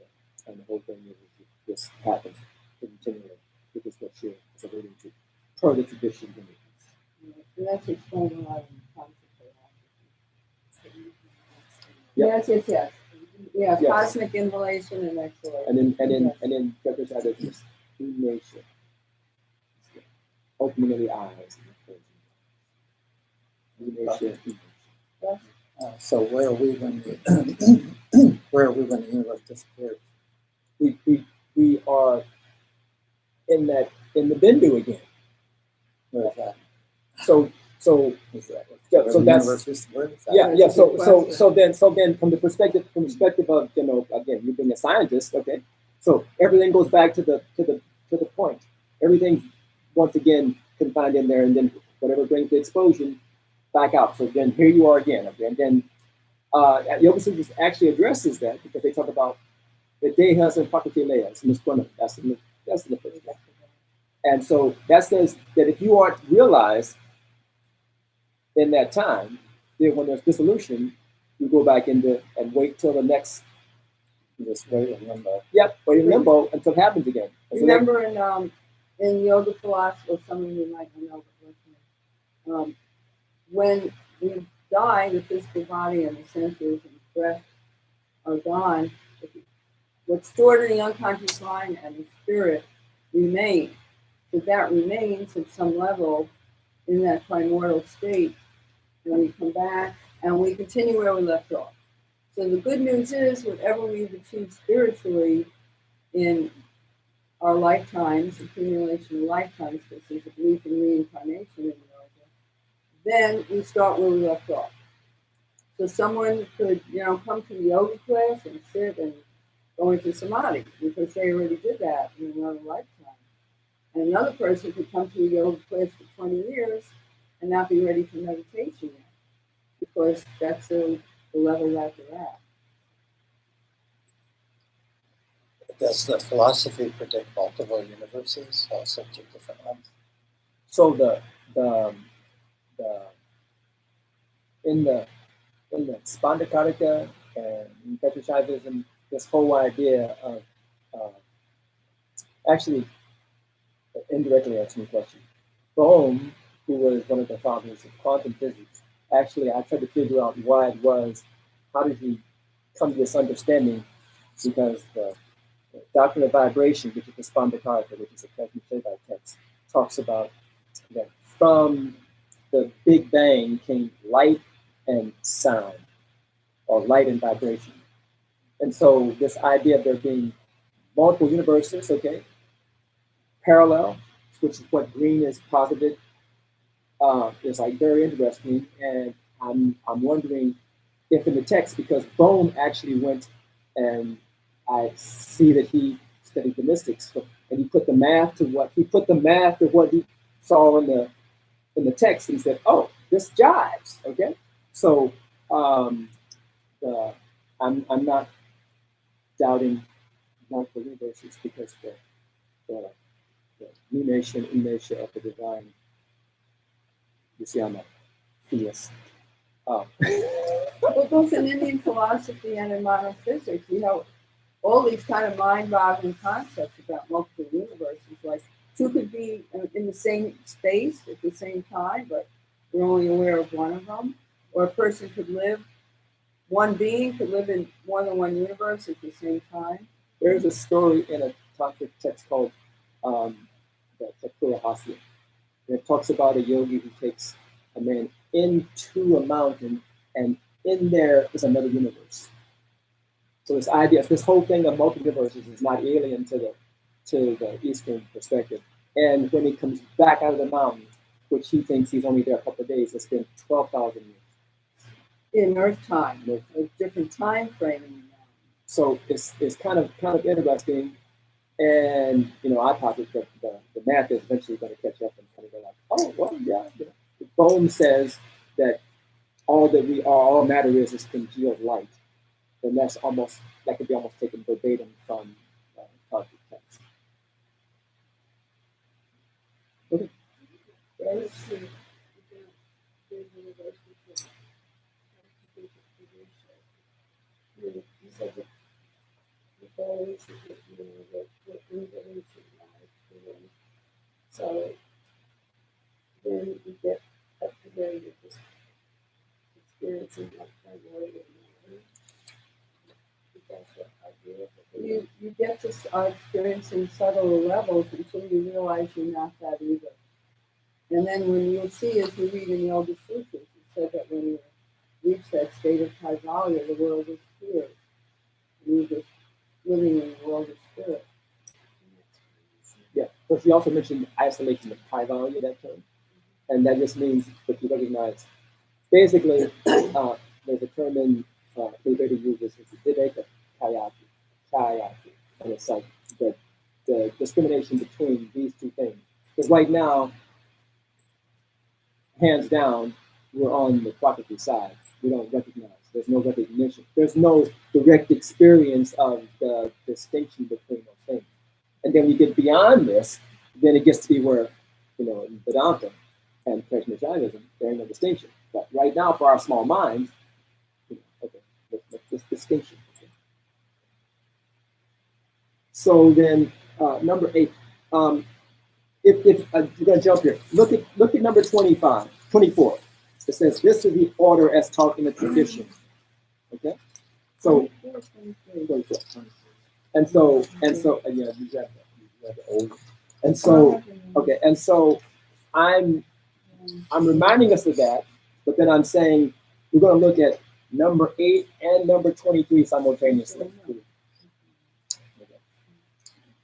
the whole thing is this happens continually, which is what she is alluding to, per the traditions in the East. And that's explained a lot in concept philosophy. Yep. Yes. Yeah, Yes. cosmic inhalation and exhalation. And then Chakrasha is this new nature, opening of the eyes and closing the eyes. New nature. So where are we when the universe disappears? We are in the Bindu again. Where is that? So Is that yeah, where so the that's universe is? Where is that? yeah. That's a good question. So then from the perspective of, again, you being a scientist, okay, so everything goes back to the point. Everything's once again confined in there, and then whatever brings the explosion back out. So then here you are again, okay, and then Yoga Sutras actually addresses that, because they talk about the dehas and prakatilayas, that's the first one. And so that says that if you aren't realized in that time, then when there's dissolution, you go back into and wait till the next. Just wait in limbo. Yep, wait in limbo until it happens again. And so Remember in yoga philosophy, or some of you might know, but when we die, the physical body and the senses and breath are gone. What's stored in the unconscious mind and the spirit remain. So that remains at some level in that primordial state, and we come back and we continue where we left off. So the good news is, whatever we've achieved spiritually in our lifetimes, accumulation of lifetimes, because there's a belief in reincarnation in yoga, then we start where we left off. So someone could, come to the yoga class and sit and go into samadhi, because they already did that in another lifetime. And another person could come to a yoga class for 20 years and not be ready for meditation yet, because that's the level that they're at. Does the philosophy predict multiple universes, all sorts of different ones? So in the Spandakarika and in Petrashaivism, this whole idea of actually indirectly answering the question. Bohm, who was one of the fathers of quantum physics, actually I tried to figure out why it was, how did he come to this understanding, because the Doctrine of Vibration, which is the Spandakarika, which is a Kashmir text, talks about that from the Big Bang came light and sound, or light and vibration. And so this idea of there being multiple universes, okay, parallel, which is what Green has posited, is like very interesting. And I'm wondering if in the text, because Bohm actually went, and I see that he studied the mystics, and he put the math to what he saw in the text, and he said, "Oh, this jives." Okay, so I'm not doubting multiple universes, because the emanation of the divine You see, I'm a theist. Well, both in Indian philosophy and in modern physics, you know, all these kind of mind-boggling concepts about multiple universes. Like two could be in the same space at the same time, but we're only aware of one of them. Or a person could live, one being could live in more than one universe at the same time. There's a story in a tantric text called the Chaturahasya. And it talks about a yogi who takes a man into a mountain, and in there is another universe. So this idea, this whole thing of multi-universes is not alien to the Eastern perspective. And when he comes back out of the mountain, which he thinks he's only there a couple of days, it's been 12,000 years. In Earth time, a different time frame. So it's kind of interesting. And you know, I posit that the math is eventually going to catch up and kind of go like, oh well, yeah. You know. Bohm says that all matter is congealed light, and that could be almost taken verbatim from tantric text. Okay. You said that the goal is to get, you know, what evolution lies doing. So then you get up to where you're just experiencing like primordial knowledge. That's what idea. You get to experiencing subtler levels until you realize you're not that either. And then when you'll see, as you read in the Elder Sutras, it said that when you reach that state of Kaivalya, the world is clear. You're just living in the world of spirit. Yeah, but she also mentioned isolation of Kaivalya, that term. And that just means that you recognize, basically, there's a term in Veda uses, it's Viveka Kayati, and it's like the discrimination between these two things. Because right now, hands down, we're on the Prakriti side. We don't recognize. There's no recognition. There's no direct experience of the distinction between those things. And then we get beyond this, then it gets to be where, you know, in Vedanta and Krishna Jainism, there ain't no distinction. But right now, for our small minds, you know, okay, let's this distinction. Okay. So then, number 8. If you're gonna jump here, look at number 24. It says this is the order as taught in the tradition. Okay, so 24. And so yeah, you have the old. And so okay, and so I'm reminding us of that, but then I'm saying we're going to look at number 8 and number 23 simultaneously. Okay.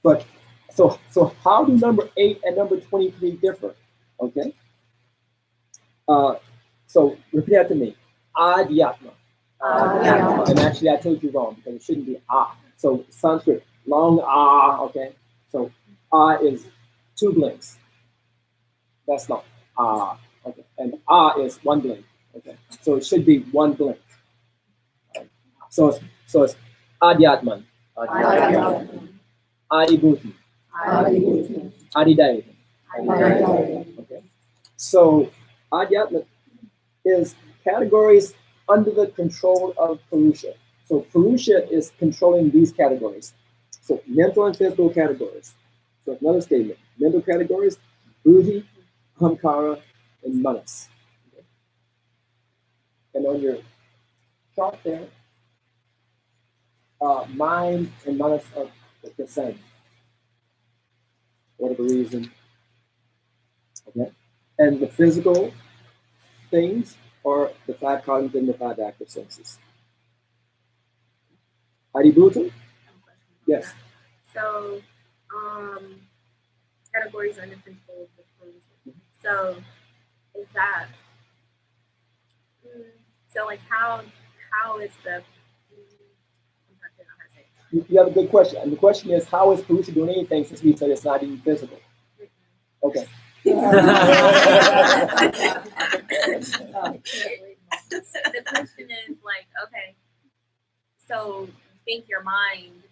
But so how do number 8 and number 23 differ? Okay. So repeat after me. Adhyatma. And actually, I told you wrong because it shouldn't be ah. So Sanskrit, long ah. Okay. So ah is 2 blinks. That's not ah. Okay. And ah is 1 blink. Okay. So it should be 1 blink. Right. So it's Adhyatman. Adibhuti. Adidayati. Okay. So Adhyatma is categories under the control of Purusha. So Purusha is controlling these categories. So mental and physical categories. So another statement. Mental categories, buddhi, ahamkara, and manas. Okay. And on your chart there, mind and manas are the same. Whatever reason. Okay. And the physical things are the 5 cognitive and the 5 active senses. Adibhuta? Yes. So, categories under control of the Purusha. So, is that so? Like, how is the? I'm not sure how to say it. You have a good question. And the question is, how is Purusha doing anything since we said it's not even physical? Okay. The question is like, okay, so you think your mind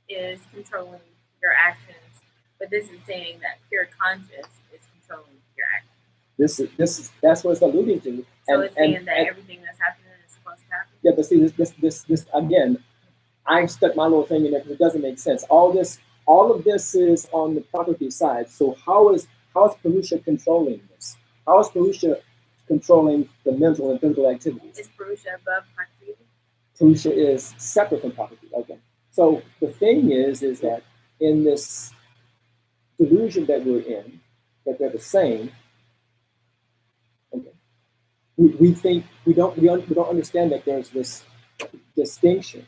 is controlling your actions, but this is saying that pure conscious is controlling your actions. That's what it's alluding to. So it's saying that everything that's happening is supposed to happen. Yeah, but see, this again, I stuck my little thing in there because it doesn't make sense. All of this is on the property side. So how is Purusha controlling this? How is Purusha controlling the mental and physical activities? Is Purusha above Prakriti? Purusha is separate from property. Okay. So the thing is that in this delusion that we're in, that they're the same. Okay. We think we don't understand that there's this distinction.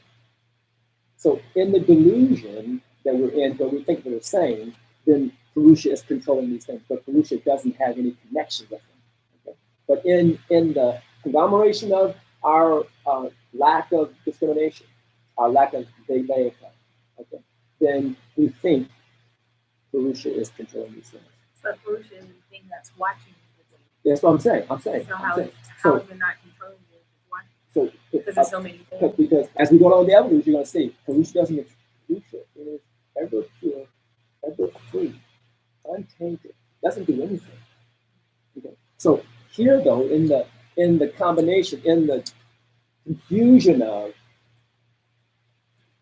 So in the delusion that we're in, where we think they're the same, then Purusha is controlling these things, but Purusha doesn't have any connection with them. Okay? But in the conglomeration of our lack of discrimination, our lack of Vedayika, okay, then we think Purusha is controlling these things. But Purusha is the thing that's watching everything. That's what I'm saying. I'm saying. So how is So it not controlling it? It's watching. Because there's so many things. Because as we go along the evidence, you're going to see Purusha Purusha is ever pure, ever free, untainted, doesn't do anything. Okay. So here, though, in the combination, in the confusion of,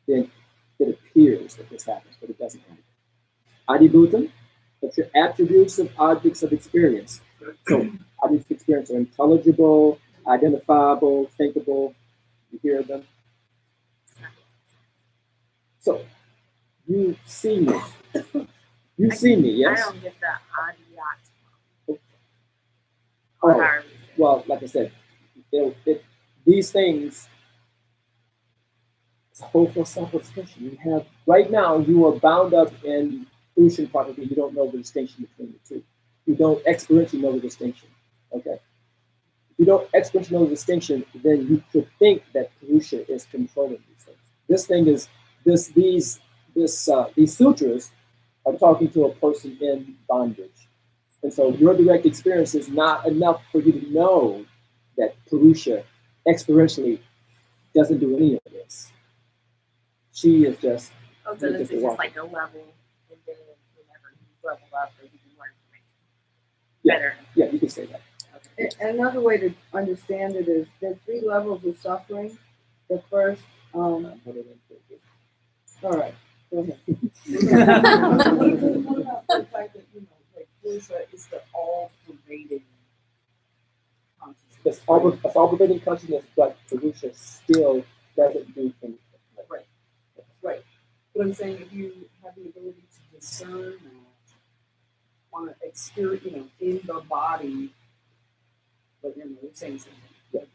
then it appears that this happens, but it doesn't happen. Adibhutam, that's your attributes of objects of experience. So objects of experience are intelligible, identifiable, thinkable. You hear them. So you see me. You see me, yes? I don't get the adiyat. Oh, well, like I said, these things, it's a whole for self-expression. You have, right now, you are bound up in Purusha property. You don't know the distinction between the two. You don't experientially know the distinction, okay? If you don't experientially know the distinction, then you could think that Purusha is controlling these things. This thing is, these sutras are talking to a person in bondage. And so your direct experience is not enough for you to know that Purusha experientially doesn't do any of this. She is just. Oh, so this is just like a level, and then whenever you level up, then you can learn information. Yeah. Better. Yeah, you can say that. Another way to understand it is there are 3 levels of suffering. The first, all right, go ahead. What about the fact that, like Purusha is the all-pervading consciousness? It's all pervading consciousness, but Purusha still doesn't do anything. Right. But I'm saying if you have the ability to discern that on an experience, in the body, but you're saying something.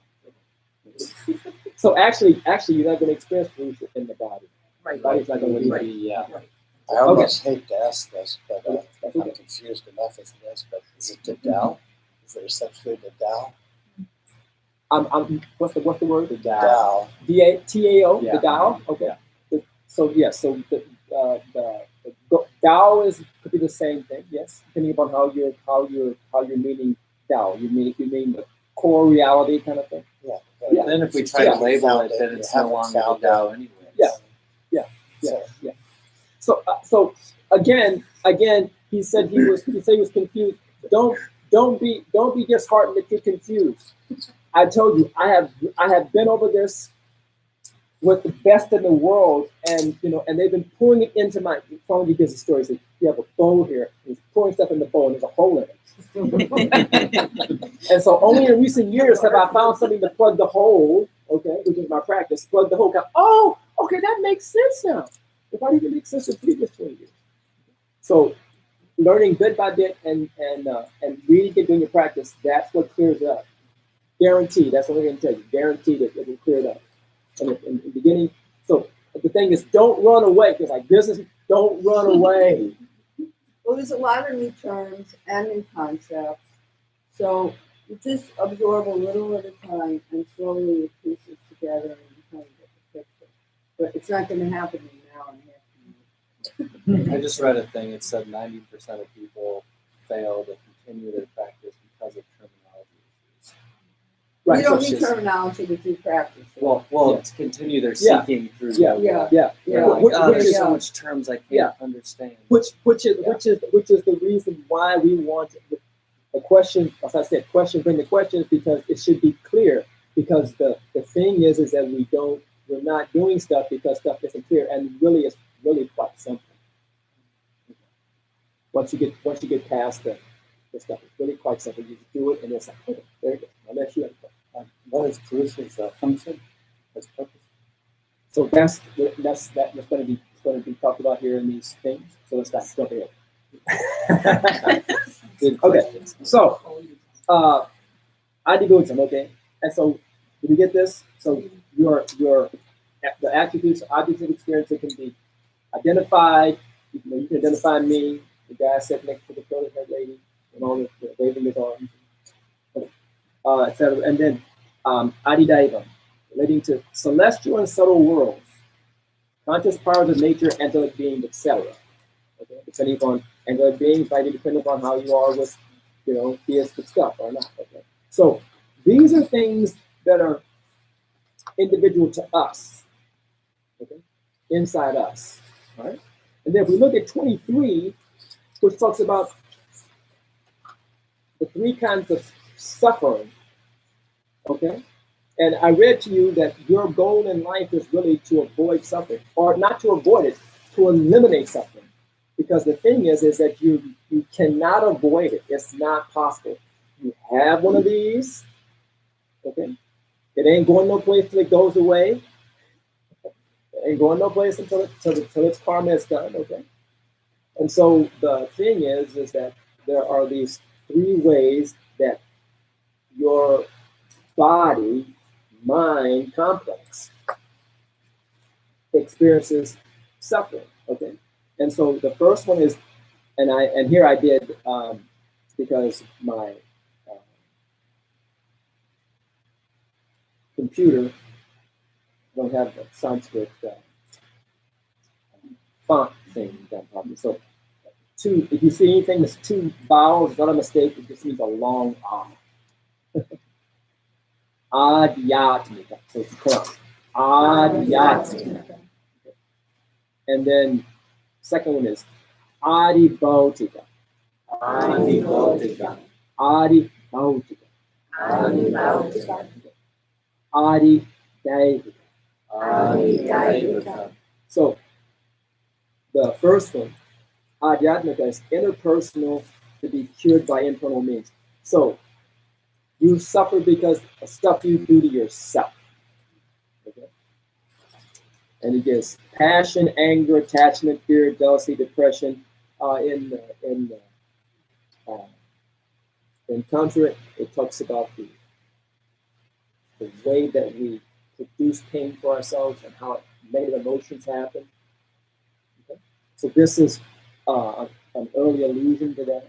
So actually, you're not going to experience Purusha in the body. Right. The body's not going to Right. Yeah. Right. I almost hate to ask this, but That's I'm okay. confused enough as this. But is it the Tao? Is there such thing as Tao? What's the word? The Tao. DATAO, Yeah. the Tao. Okay. Yeah. So the Tao could be the same thing. Yes, depending upon how you're meaning Tao. You mean the core reality kind of thing. Yeah. Yeah. Then If we try to label it, then it's no longer the Tao anyway. Yeah. So again, he said he was confused. Don't be disheartened that you're confused. I told you I have been over this with the best in the world, and they've been pouring it into my phone. He gives a story. He says, you have a bowl here. He's pouring stuff in the bowl, and there's a hole in it. And so only in recent years have I found something to plug the hole. Okay, which is my practice. Plug the hole. Oh, okay, that makes sense now. If I didn't make sense in previous 20 years. So learning bit by bit and really get doing your practice, that's what clears it up. Guaranteed, that's what I'm going to tell you. Guaranteed it will clear it up. And in the beginning, so the thing is, don't run away. Because like business, don't run away. Well, there's a lot of new terms and new concepts. So you just absorb a little at a time and slowly it pieces together and you kind of get the picture. But it's not going to happen in an hour and a half. I just read a thing. It said 90% of people fail to continue their practice because of terminology issues. Right. You don't so need she's- terminology to do practice. Well, Yeah. to continue their Yeah. seeking through Yeah. yoga. Yeah. They're Yeah. like, Which- oh, which there's is- so much terms I can't Yeah. understand. Which is the reason why we want a question, as I said, bring the questions because it should be clear. Because the thing is that we're not doing stuff because stuff isn't clear, and really it's really quite simple. Once you get past the stuff, it's really quite simple. You just do it, and it's like, okay, there you go. Now let's shoot. What is Bruce's function? His purpose? So that's going to be talked about here in these things. So let's not jump ahead. Okay, so Adibuddhism, okay, and so did you get this? So the attributes, objects of experience that can be identified. You can identify me, the guy sitting next to the curly haired lady, and all the waving his arms, etc. And then Adidaivam, relating to celestial and subtle worlds, conscious powers of nature, angelic beings, etc. Okay, depending upon angelic beings, might be dependent upon how you are with, theistic stuff or not. Okay, so these are things that are individual to us. Okay, inside us. All right, and then if we look at 23, which talks about the three kinds of suffering. Okay, and I read to you that your goal in life is really to avoid suffering, or not to avoid it, to eliminate suffering. Because the thing is that you cannot avoid it. It's not possible. You have one of these, okay? It ain't going no place till it goes away. It ain't going no place until its karma is done, okay? And so the thing is that there are these three ways that your body, mind complex experiences suffering, okay? And so the first one is, and here I did, because my computer don't have the Sanskrit font thing done properly. So if you see anything that's two vowels, it's not a mistake, it just means a long R. Adhyatmika, so it's correct. Adhyatmika. And then second one is Adibhautika. Adibhautika. Adibhautika. Adibhautika. Adidaivika. Adidaivika. So the first one, Adhyatmika, is interpersonal, to be cured by internal means. So you suffer because of stuff you do to yourself. Okay? And it gets passion, anger, attachment, fear, jealousy, depression. In Tantra, it talks about the way that we produce pain for ourselves and how negative emotions happen. Okay? So this is an early allusion to that.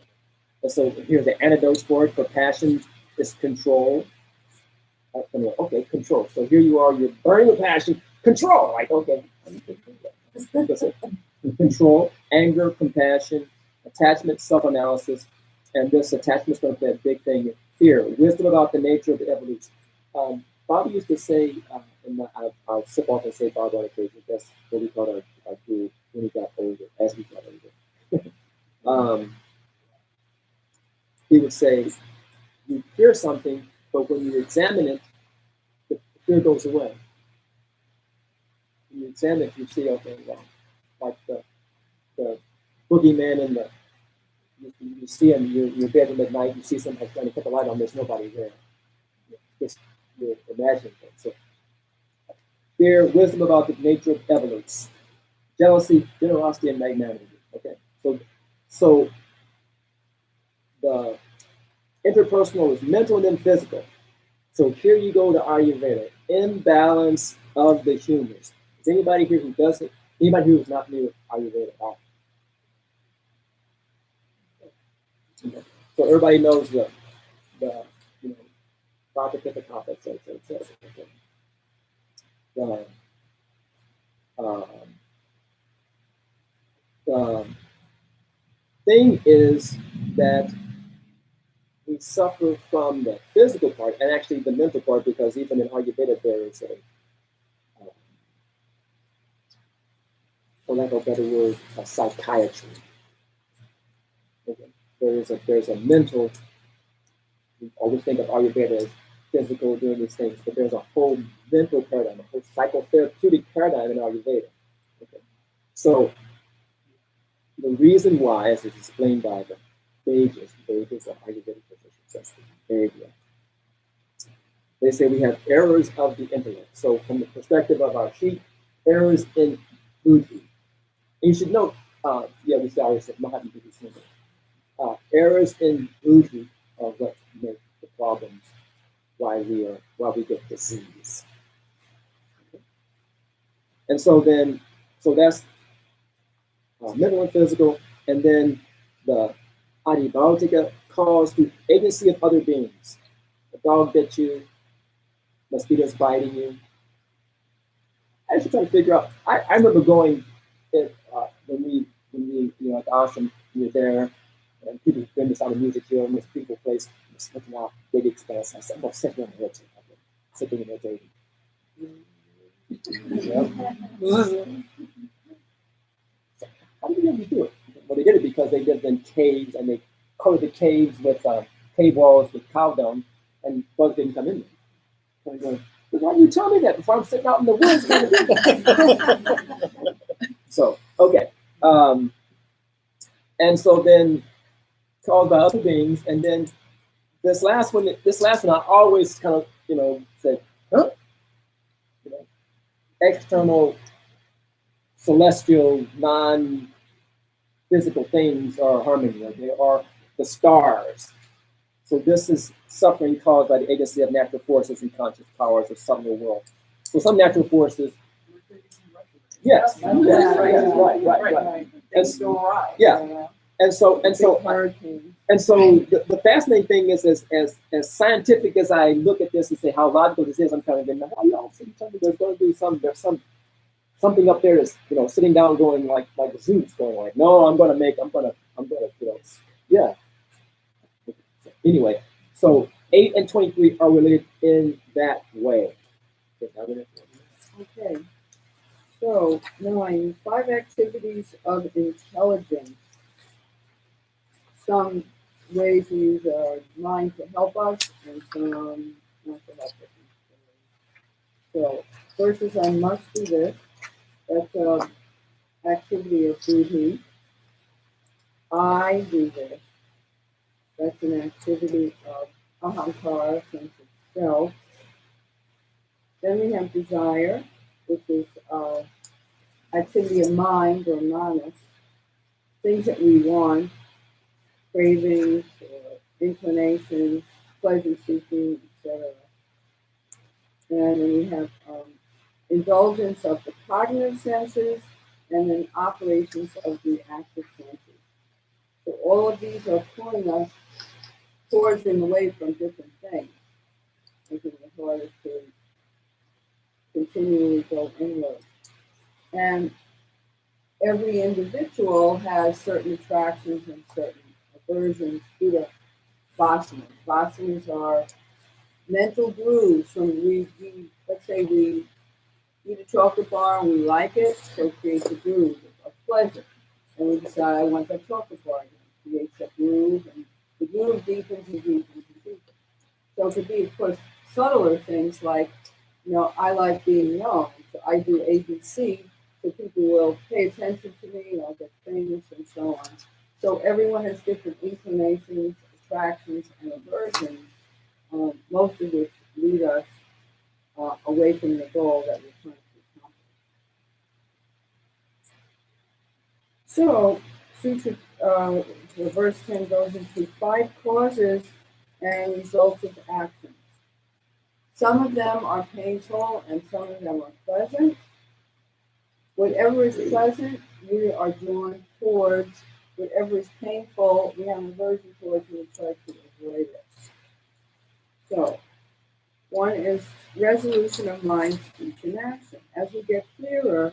And so here's the antidotes for it. For passion is control. Okay, control. So here you are, you're burning with passion. Control, like, okay. Control, anger, compassion, attachment, self-analysis, and this attachment is going to play a big thing. Fear, wisdom about the nature of the evolution. Bobby used to say, I'll sip off and say Bob on occasion. That's what we taught our group when he got older, as we got older. He would say, you fear something, but when you examine it, the fear goes away. When you examine it, you see, okay, well, like the boogeyman in you see him, you're bedroom at night, you see somebody trying to put the light on, there's nobody there. Just you're imagining things. So, fear, wisdom about the nature of evolutes, jealousy, generosity, and magnanimity. Okay, so the interpersonal is mental and then physical. So here you go to Ayurveda, imbalance of the humors. Is anybody here who doesn't? Anybody who is not familiar with Ayurveda at all? So everybody knows the Vata, Pitta, Kapha, etc. The thing is that we suffer from the physical part and actually the mental part, because even in Ayurveda there is a, for lack of a better word, a psychiatry. Okay. There's a mental we always think of Ayurveda as physical, doing these things, but there's a whole mental paradigm, a whole psychotherapeutic paradigm in Ayurveda. Okay. So the reason why, as is explained by the Vedas are Ayurvedic physicians, that's the Veda. They say we have errors of the intellect. So from the perspective of our sheet, errors in buddhi. You should note, we already said Mahatma Buddhi syndrome. Errors in buddhi are what make the problems why we get disease. Okay. And so that's mental and physical, and then the adibautika caused through agency of other beings. A dog bit you, mosquitoes biting you. I should try to figure out. I remember going when we at the ashram, we were there, and people bring this out of music here, and this beautiful place, just looking out, big expanse. I said, I'm going to sit here and meditate. Sitting and meditating. How did they do it? Well, they did it because they lived in caves, and they covered the caves with cave walls with cow dung, and bugs didn't come in there. So I'm going, why do you tell me that before I'm sitting out in the woods? So, okay. And so then caused by other beings, and then this last one I always kind of, said, huh? External, celestial, non-physical things are harming you. They are the stars. So this is suffering caused by the agency of natural forces and conscious powers of subtle world. So some natural forces. Yes. Right. Things go awry. Yeah. And so the fascinating thing is, as scientific as I look at this and say how logical this is, I'm kind of thinking, how you all tell me there's going to be something up there that's sitting down going like Zeus going like, no, I'm gonna yeah. Anyway, so 8 and 23 are related in that way. Okay. So 9, 5 activities of intelligence. Some ways we use our mind to help us, and some not to help us. So first is I must do this. That's an activity of buddhi. I do this. That's an activity of ahankara, sense of self. Then we have desire, which is activity of mind or manas, things that we want, cravings or inclinations, pleasure seeking, etc. And then we have indulgence of the cognitive senses, and then operations of the active senses. So all of these are pulling us towards and away from different things, making it harder to continually go inward. And every individual has certain attractions and certain aversions to the vasanas. Vasanas are mental grooves from let's say we eat a chocolate bar and we like it, so it creates a groove of pleasure. And we decide I want that chocolate bar again. It creates a groove, and the groove deepens and deepens and deepens. So it could be, of course, subtler things like, I like being known. So I do ABC, so people will pay attention to me, and I'll get famous and so on. So everyone has different inclinations, attractions, and aversions, most of which lead us away from the goal that we're trying to accomplish. So, Sutra, verse 10 goes into 5 causes and results of actions. Some of them are painful and some of them are pleasant. Whatever is pleasant, we are drawn towards. Whatever is painful, we have an aversion towards and we try to avoid it. So, one is resolution of mind, speech, and action. As we get clearer,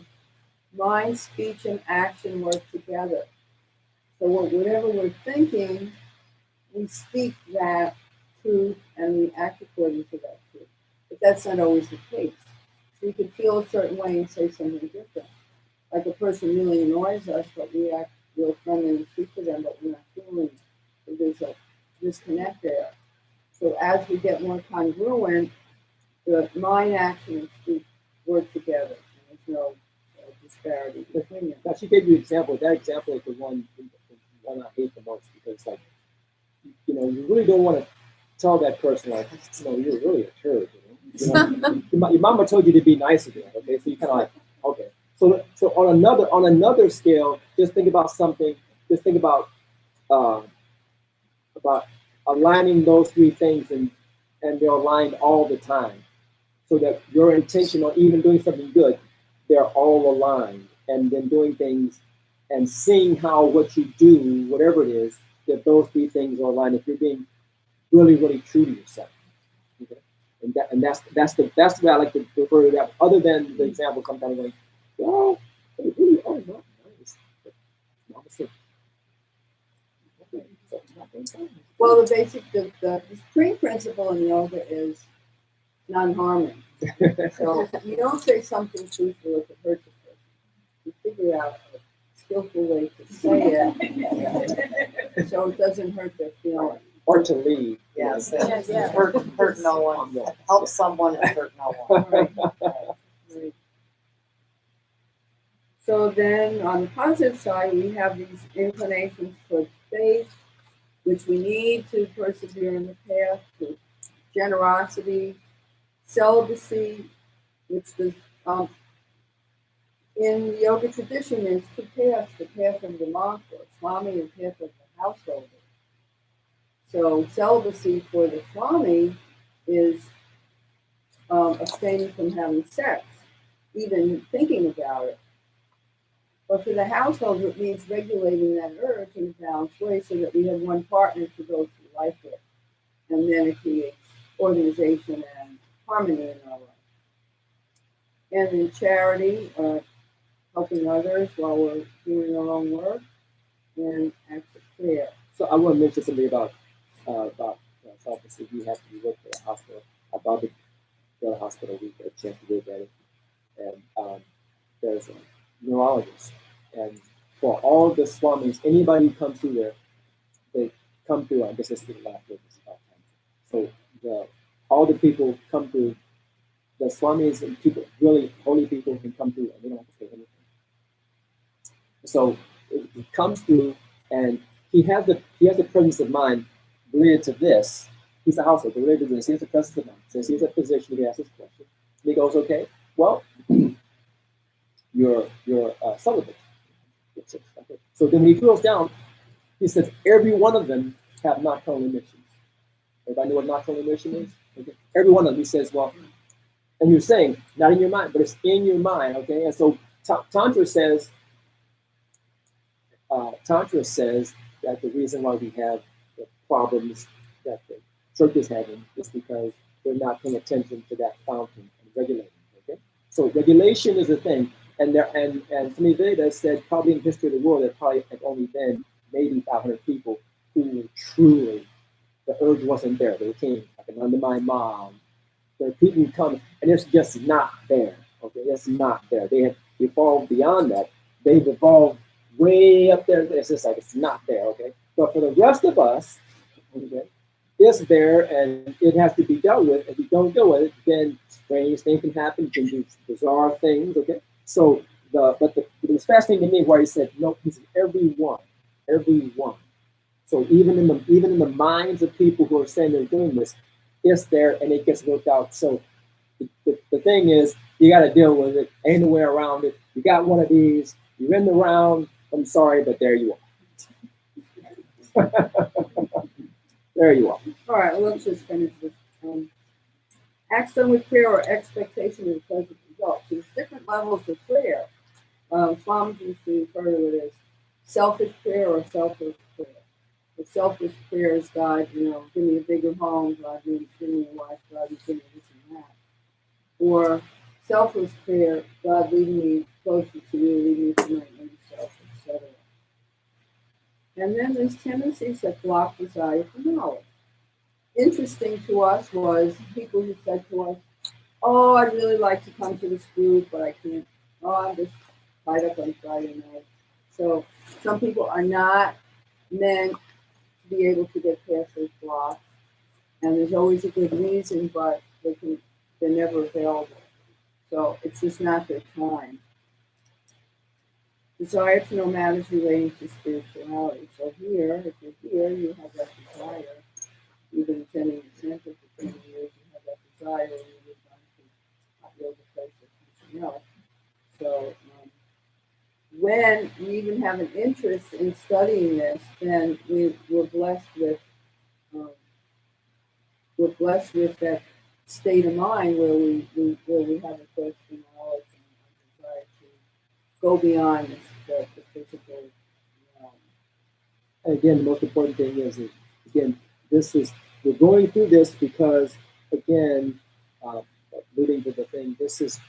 mind, speech, and action work together. So whatever we're thinking, we speak that truth and we act according to that truth. But that's not always the case. So you can feel a certain way and say something different. Like a person really annoys us, but we act real friendly and speak to them, but we're not feeling it. There's a disconnect there. So as we get more congruent, the mind, action, and speech work together. And there's no disparity between them. Now, she gave you an example. That example is the one I hate the most because, like, you know, you really don't want to tell that person, like, you know, you're really a turd. You know, your mama told you to be nice again. Okay, so you kind of like, okay. So on another scale, just think about something. Just think about aligning those three things, and they're aligned all the time, so that your intention or even doing something good, they're all aligned, and then doing things and seeing how what you do, whatever it is, that those three things are aligned. If you're being really, really true to yourself, okay? And that's the way I like to refer to that. Other than the example, sometimes going, well, they really are not nice. But Mama said, okay, so not being nice. Well, the supreme principle in yoga is non-harming. So you don't say something truthful if it hurts a person. You figure out a skillful way to say it so it doesn't hurt their feelings. Or to leave. Yes, Yeah. hurt no one, help someone and hurt no one. Right. So then on the positive side, we have these inclinations towards faith, which we need to persevere in the path, to generosity, celibacy, which is in the yoga tradition is two paths, the path of the monk or Swami and the path of the householder. So celibacy for the Swami is abstaining from having sex, even thinking about it. But for the householder, it means regulating that urge in a balanced way so that we have one partner to go through life with. And then it creates organization and harmony in our life. And in charity, helping others while we're doing our own work, and acts of prayer. So I want to mention something about celibacy. We have to work at a hospital. About the hospital, we get a chance to look at it, and there's a neurologist, and for all the swamis, anybody who comes through there, they come through. I guess this is the last word about time. So all the people come through. The swamis and people, really holy people, can come through, and they don't have to pay anything. So it comes through, and he has the presence of mind related to this. He's a household related to this. He has the presence of mind. Since he's a physician, he asks this question. And he goes, okay, well, you're celibate. So then when he drills down, he says every one of them have nocturnal emissions. Everybody know what nocturnal emission is? Okay. Every one of them, he says, well, and you're saying, not in your mind, but it's in your mind, okay? And so Tantra says that the reason why we have the problems that the church is having is because they're not paying attention to that fountain and regulating, okay? So regulation is a thing, and Swami Veda said probably in the history of the world there probably have only been maybe 500 people who were truly, the urge wasn't there. They came like an undermined mom. There are people who come and it's just not there. Okay, it's not there. They have evolved beyond that. They've evolved way up there. It's just like it's not there. Okay, but for the rest of us, okay, it's there and it has to be dealt with. If you don't deal with it, then strange things can happen. You can do bizarre things. Okay, so it was fascinating to me where he said no. He said everyone. So even in the minds of people who are saying they're doing this, it's there and it gets worked out. So the thing is, you got to deal with it. Ain't no way around it. You got one of these. You're in the round. I'm sorry, but there you are. There you are. All right, let's just finish this. Acts done with prayer or expectation of a pleasant result. So there's different levels of prayer. Swami used to refer to it as selfish prayer or selfless prayer. The selfish prayer is God, give me a bigger home, God, give me a wife, God, give me this and that. Or selfless prayer, God, lead me closer to you, lead me to my own self, etc. And then there's tendencies that block desire for knowledge. Interesting to us was people who said to us, oh, I'd really like to come to this group, but I can't. Oh, I'm just tied up on Friday night. So some people are not meant to be able to get past those blocks. and there's always a good reason, but they're never available. So it's just not their time. Desire to know matters relating to spirituality. So here, if you're here, you have that desire. You've been attending the center for 20 years, you have that desire, and you would want to hot yoga place or something else. So when we even have an interest in studying this, then we're blessed with that state of mind where we have a thirst for knowledge and a desire to go beyond the physical realm. And again, the most important thing is again, we're going through this because, again, alluding to the thing, this is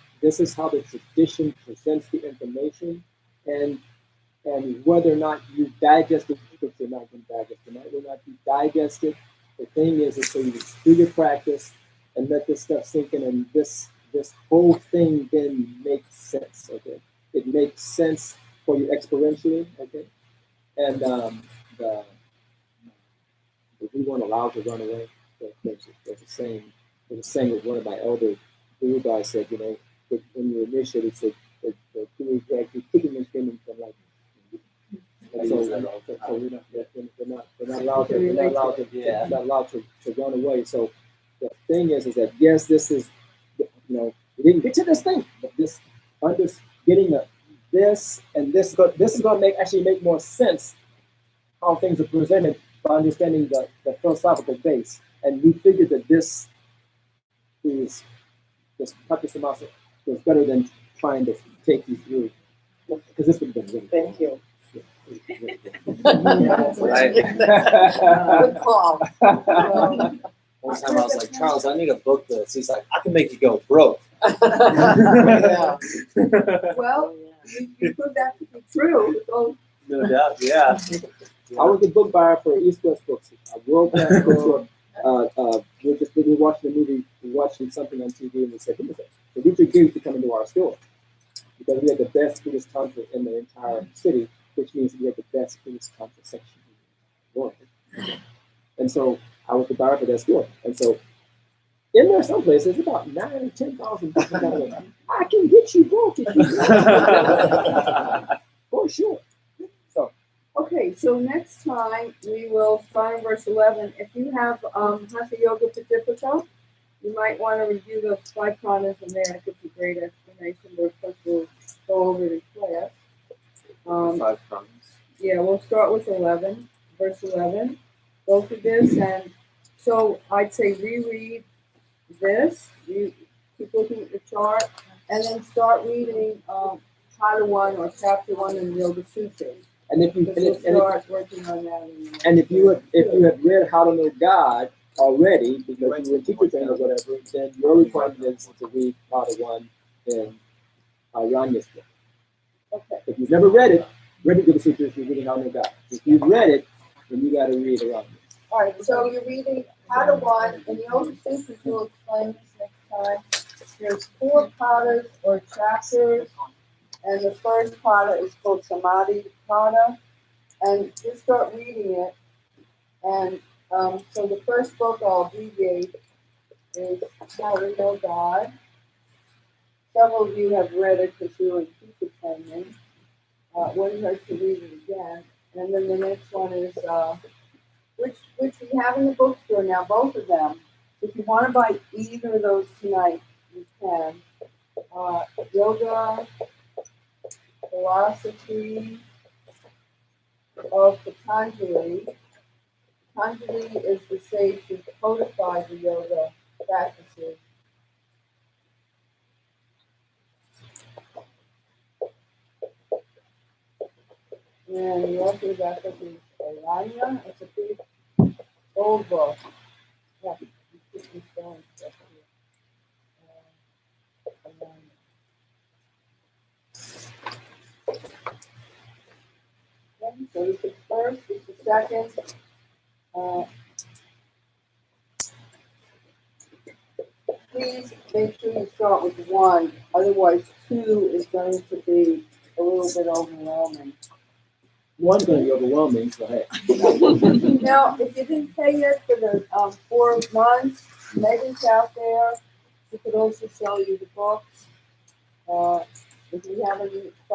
how the tradition presents the information, and whether or not you digest it, because you're not going to digest it, whether or not you digest it, the thing is so you do your practice and let this stuff sink in, and this whole thing then makes sense. Okay, it makes sense for you experientially. Okay, and we weren't allowed to run away. There's a saying that one of my elder guru guys said, when you're initiated, said the guru is actually kicking and screaming from like. And so we're not allowed to run away. So the thing is that yes, this is, we didn't get to this thing, but this getting this and this is going to make more sense how things are presented by understanding the philosophical base. And we figured that this practice was better than trying to take you through, because this would have been really Thank you. Right. Good call. One time I was like, Charles, I need a book this. He's like, I can make you go broke. Yeah. Well, you proved that to be true. So No doubt, yeah. I was the book buyer for East West Books, a world-class bookstore. We were watching a movie, watching something on TV, and we said, who is it? So we took you to come into our store, because we had the best Buddhist Tantra in the entire city, which means we had the best Buddhist Tantra section in the world. And so I was the buyer for that store. And so in there someplace, there's about 9,000 or 10,000 people. I can get you broke if you want. For sure. So, okay, so next time we will start in verse 11. If you have Hatha Yoga Pradipika, you might want to review those 5 pranas in there. It gives a great explanation, but of course we'll go over it in class. 5 pranas. Yeah, we'll start with 11, verse 11. Go through this, and so I'd say reread this. You keep looking at the chart, and then start reading Chapter 1 or Chapter 1 in the Yoga Sutra. and if you Because we'll start working on that. and if you have read How to Know God already, because you were in teacher training or whatever, then your requirement is to read Part 1 in Ranya's book. Okay. If you've never read it, read the Yoga Sutras, you're reading How to Know God. If you've read it, then you got to read Ranya. All right, so you're reading How to 1, and the Yoga Sutras will explain this next time. There's 4 padas or chapters, and the first pada is called Samadhi Pada, and just start reading it. And so the first book I'll abbreviate is How to Know God. Several of you have read it because you were in teacher training. Wouldn't hurt to read it again. And then the next one is which we have in the bookstore now, both of them. If you want to buy either of those tonight, you can. Yoga Philosophy of Patanjali. Patanjali is the sage who codified the yoga practices. And the author of that book is Alanya. It's a pretty old book. Yeah, you keep these going stuff here. Alanya. Okay, so this is first, this is second. Please make sure you start with 1, otherwise 2 is going to be a little bit overwhelming. One's going to be overwhelming, so hey. Now, if you didn't pay yet for the 4 months, Megan's out there. She could also sell you the books. If you have any questions,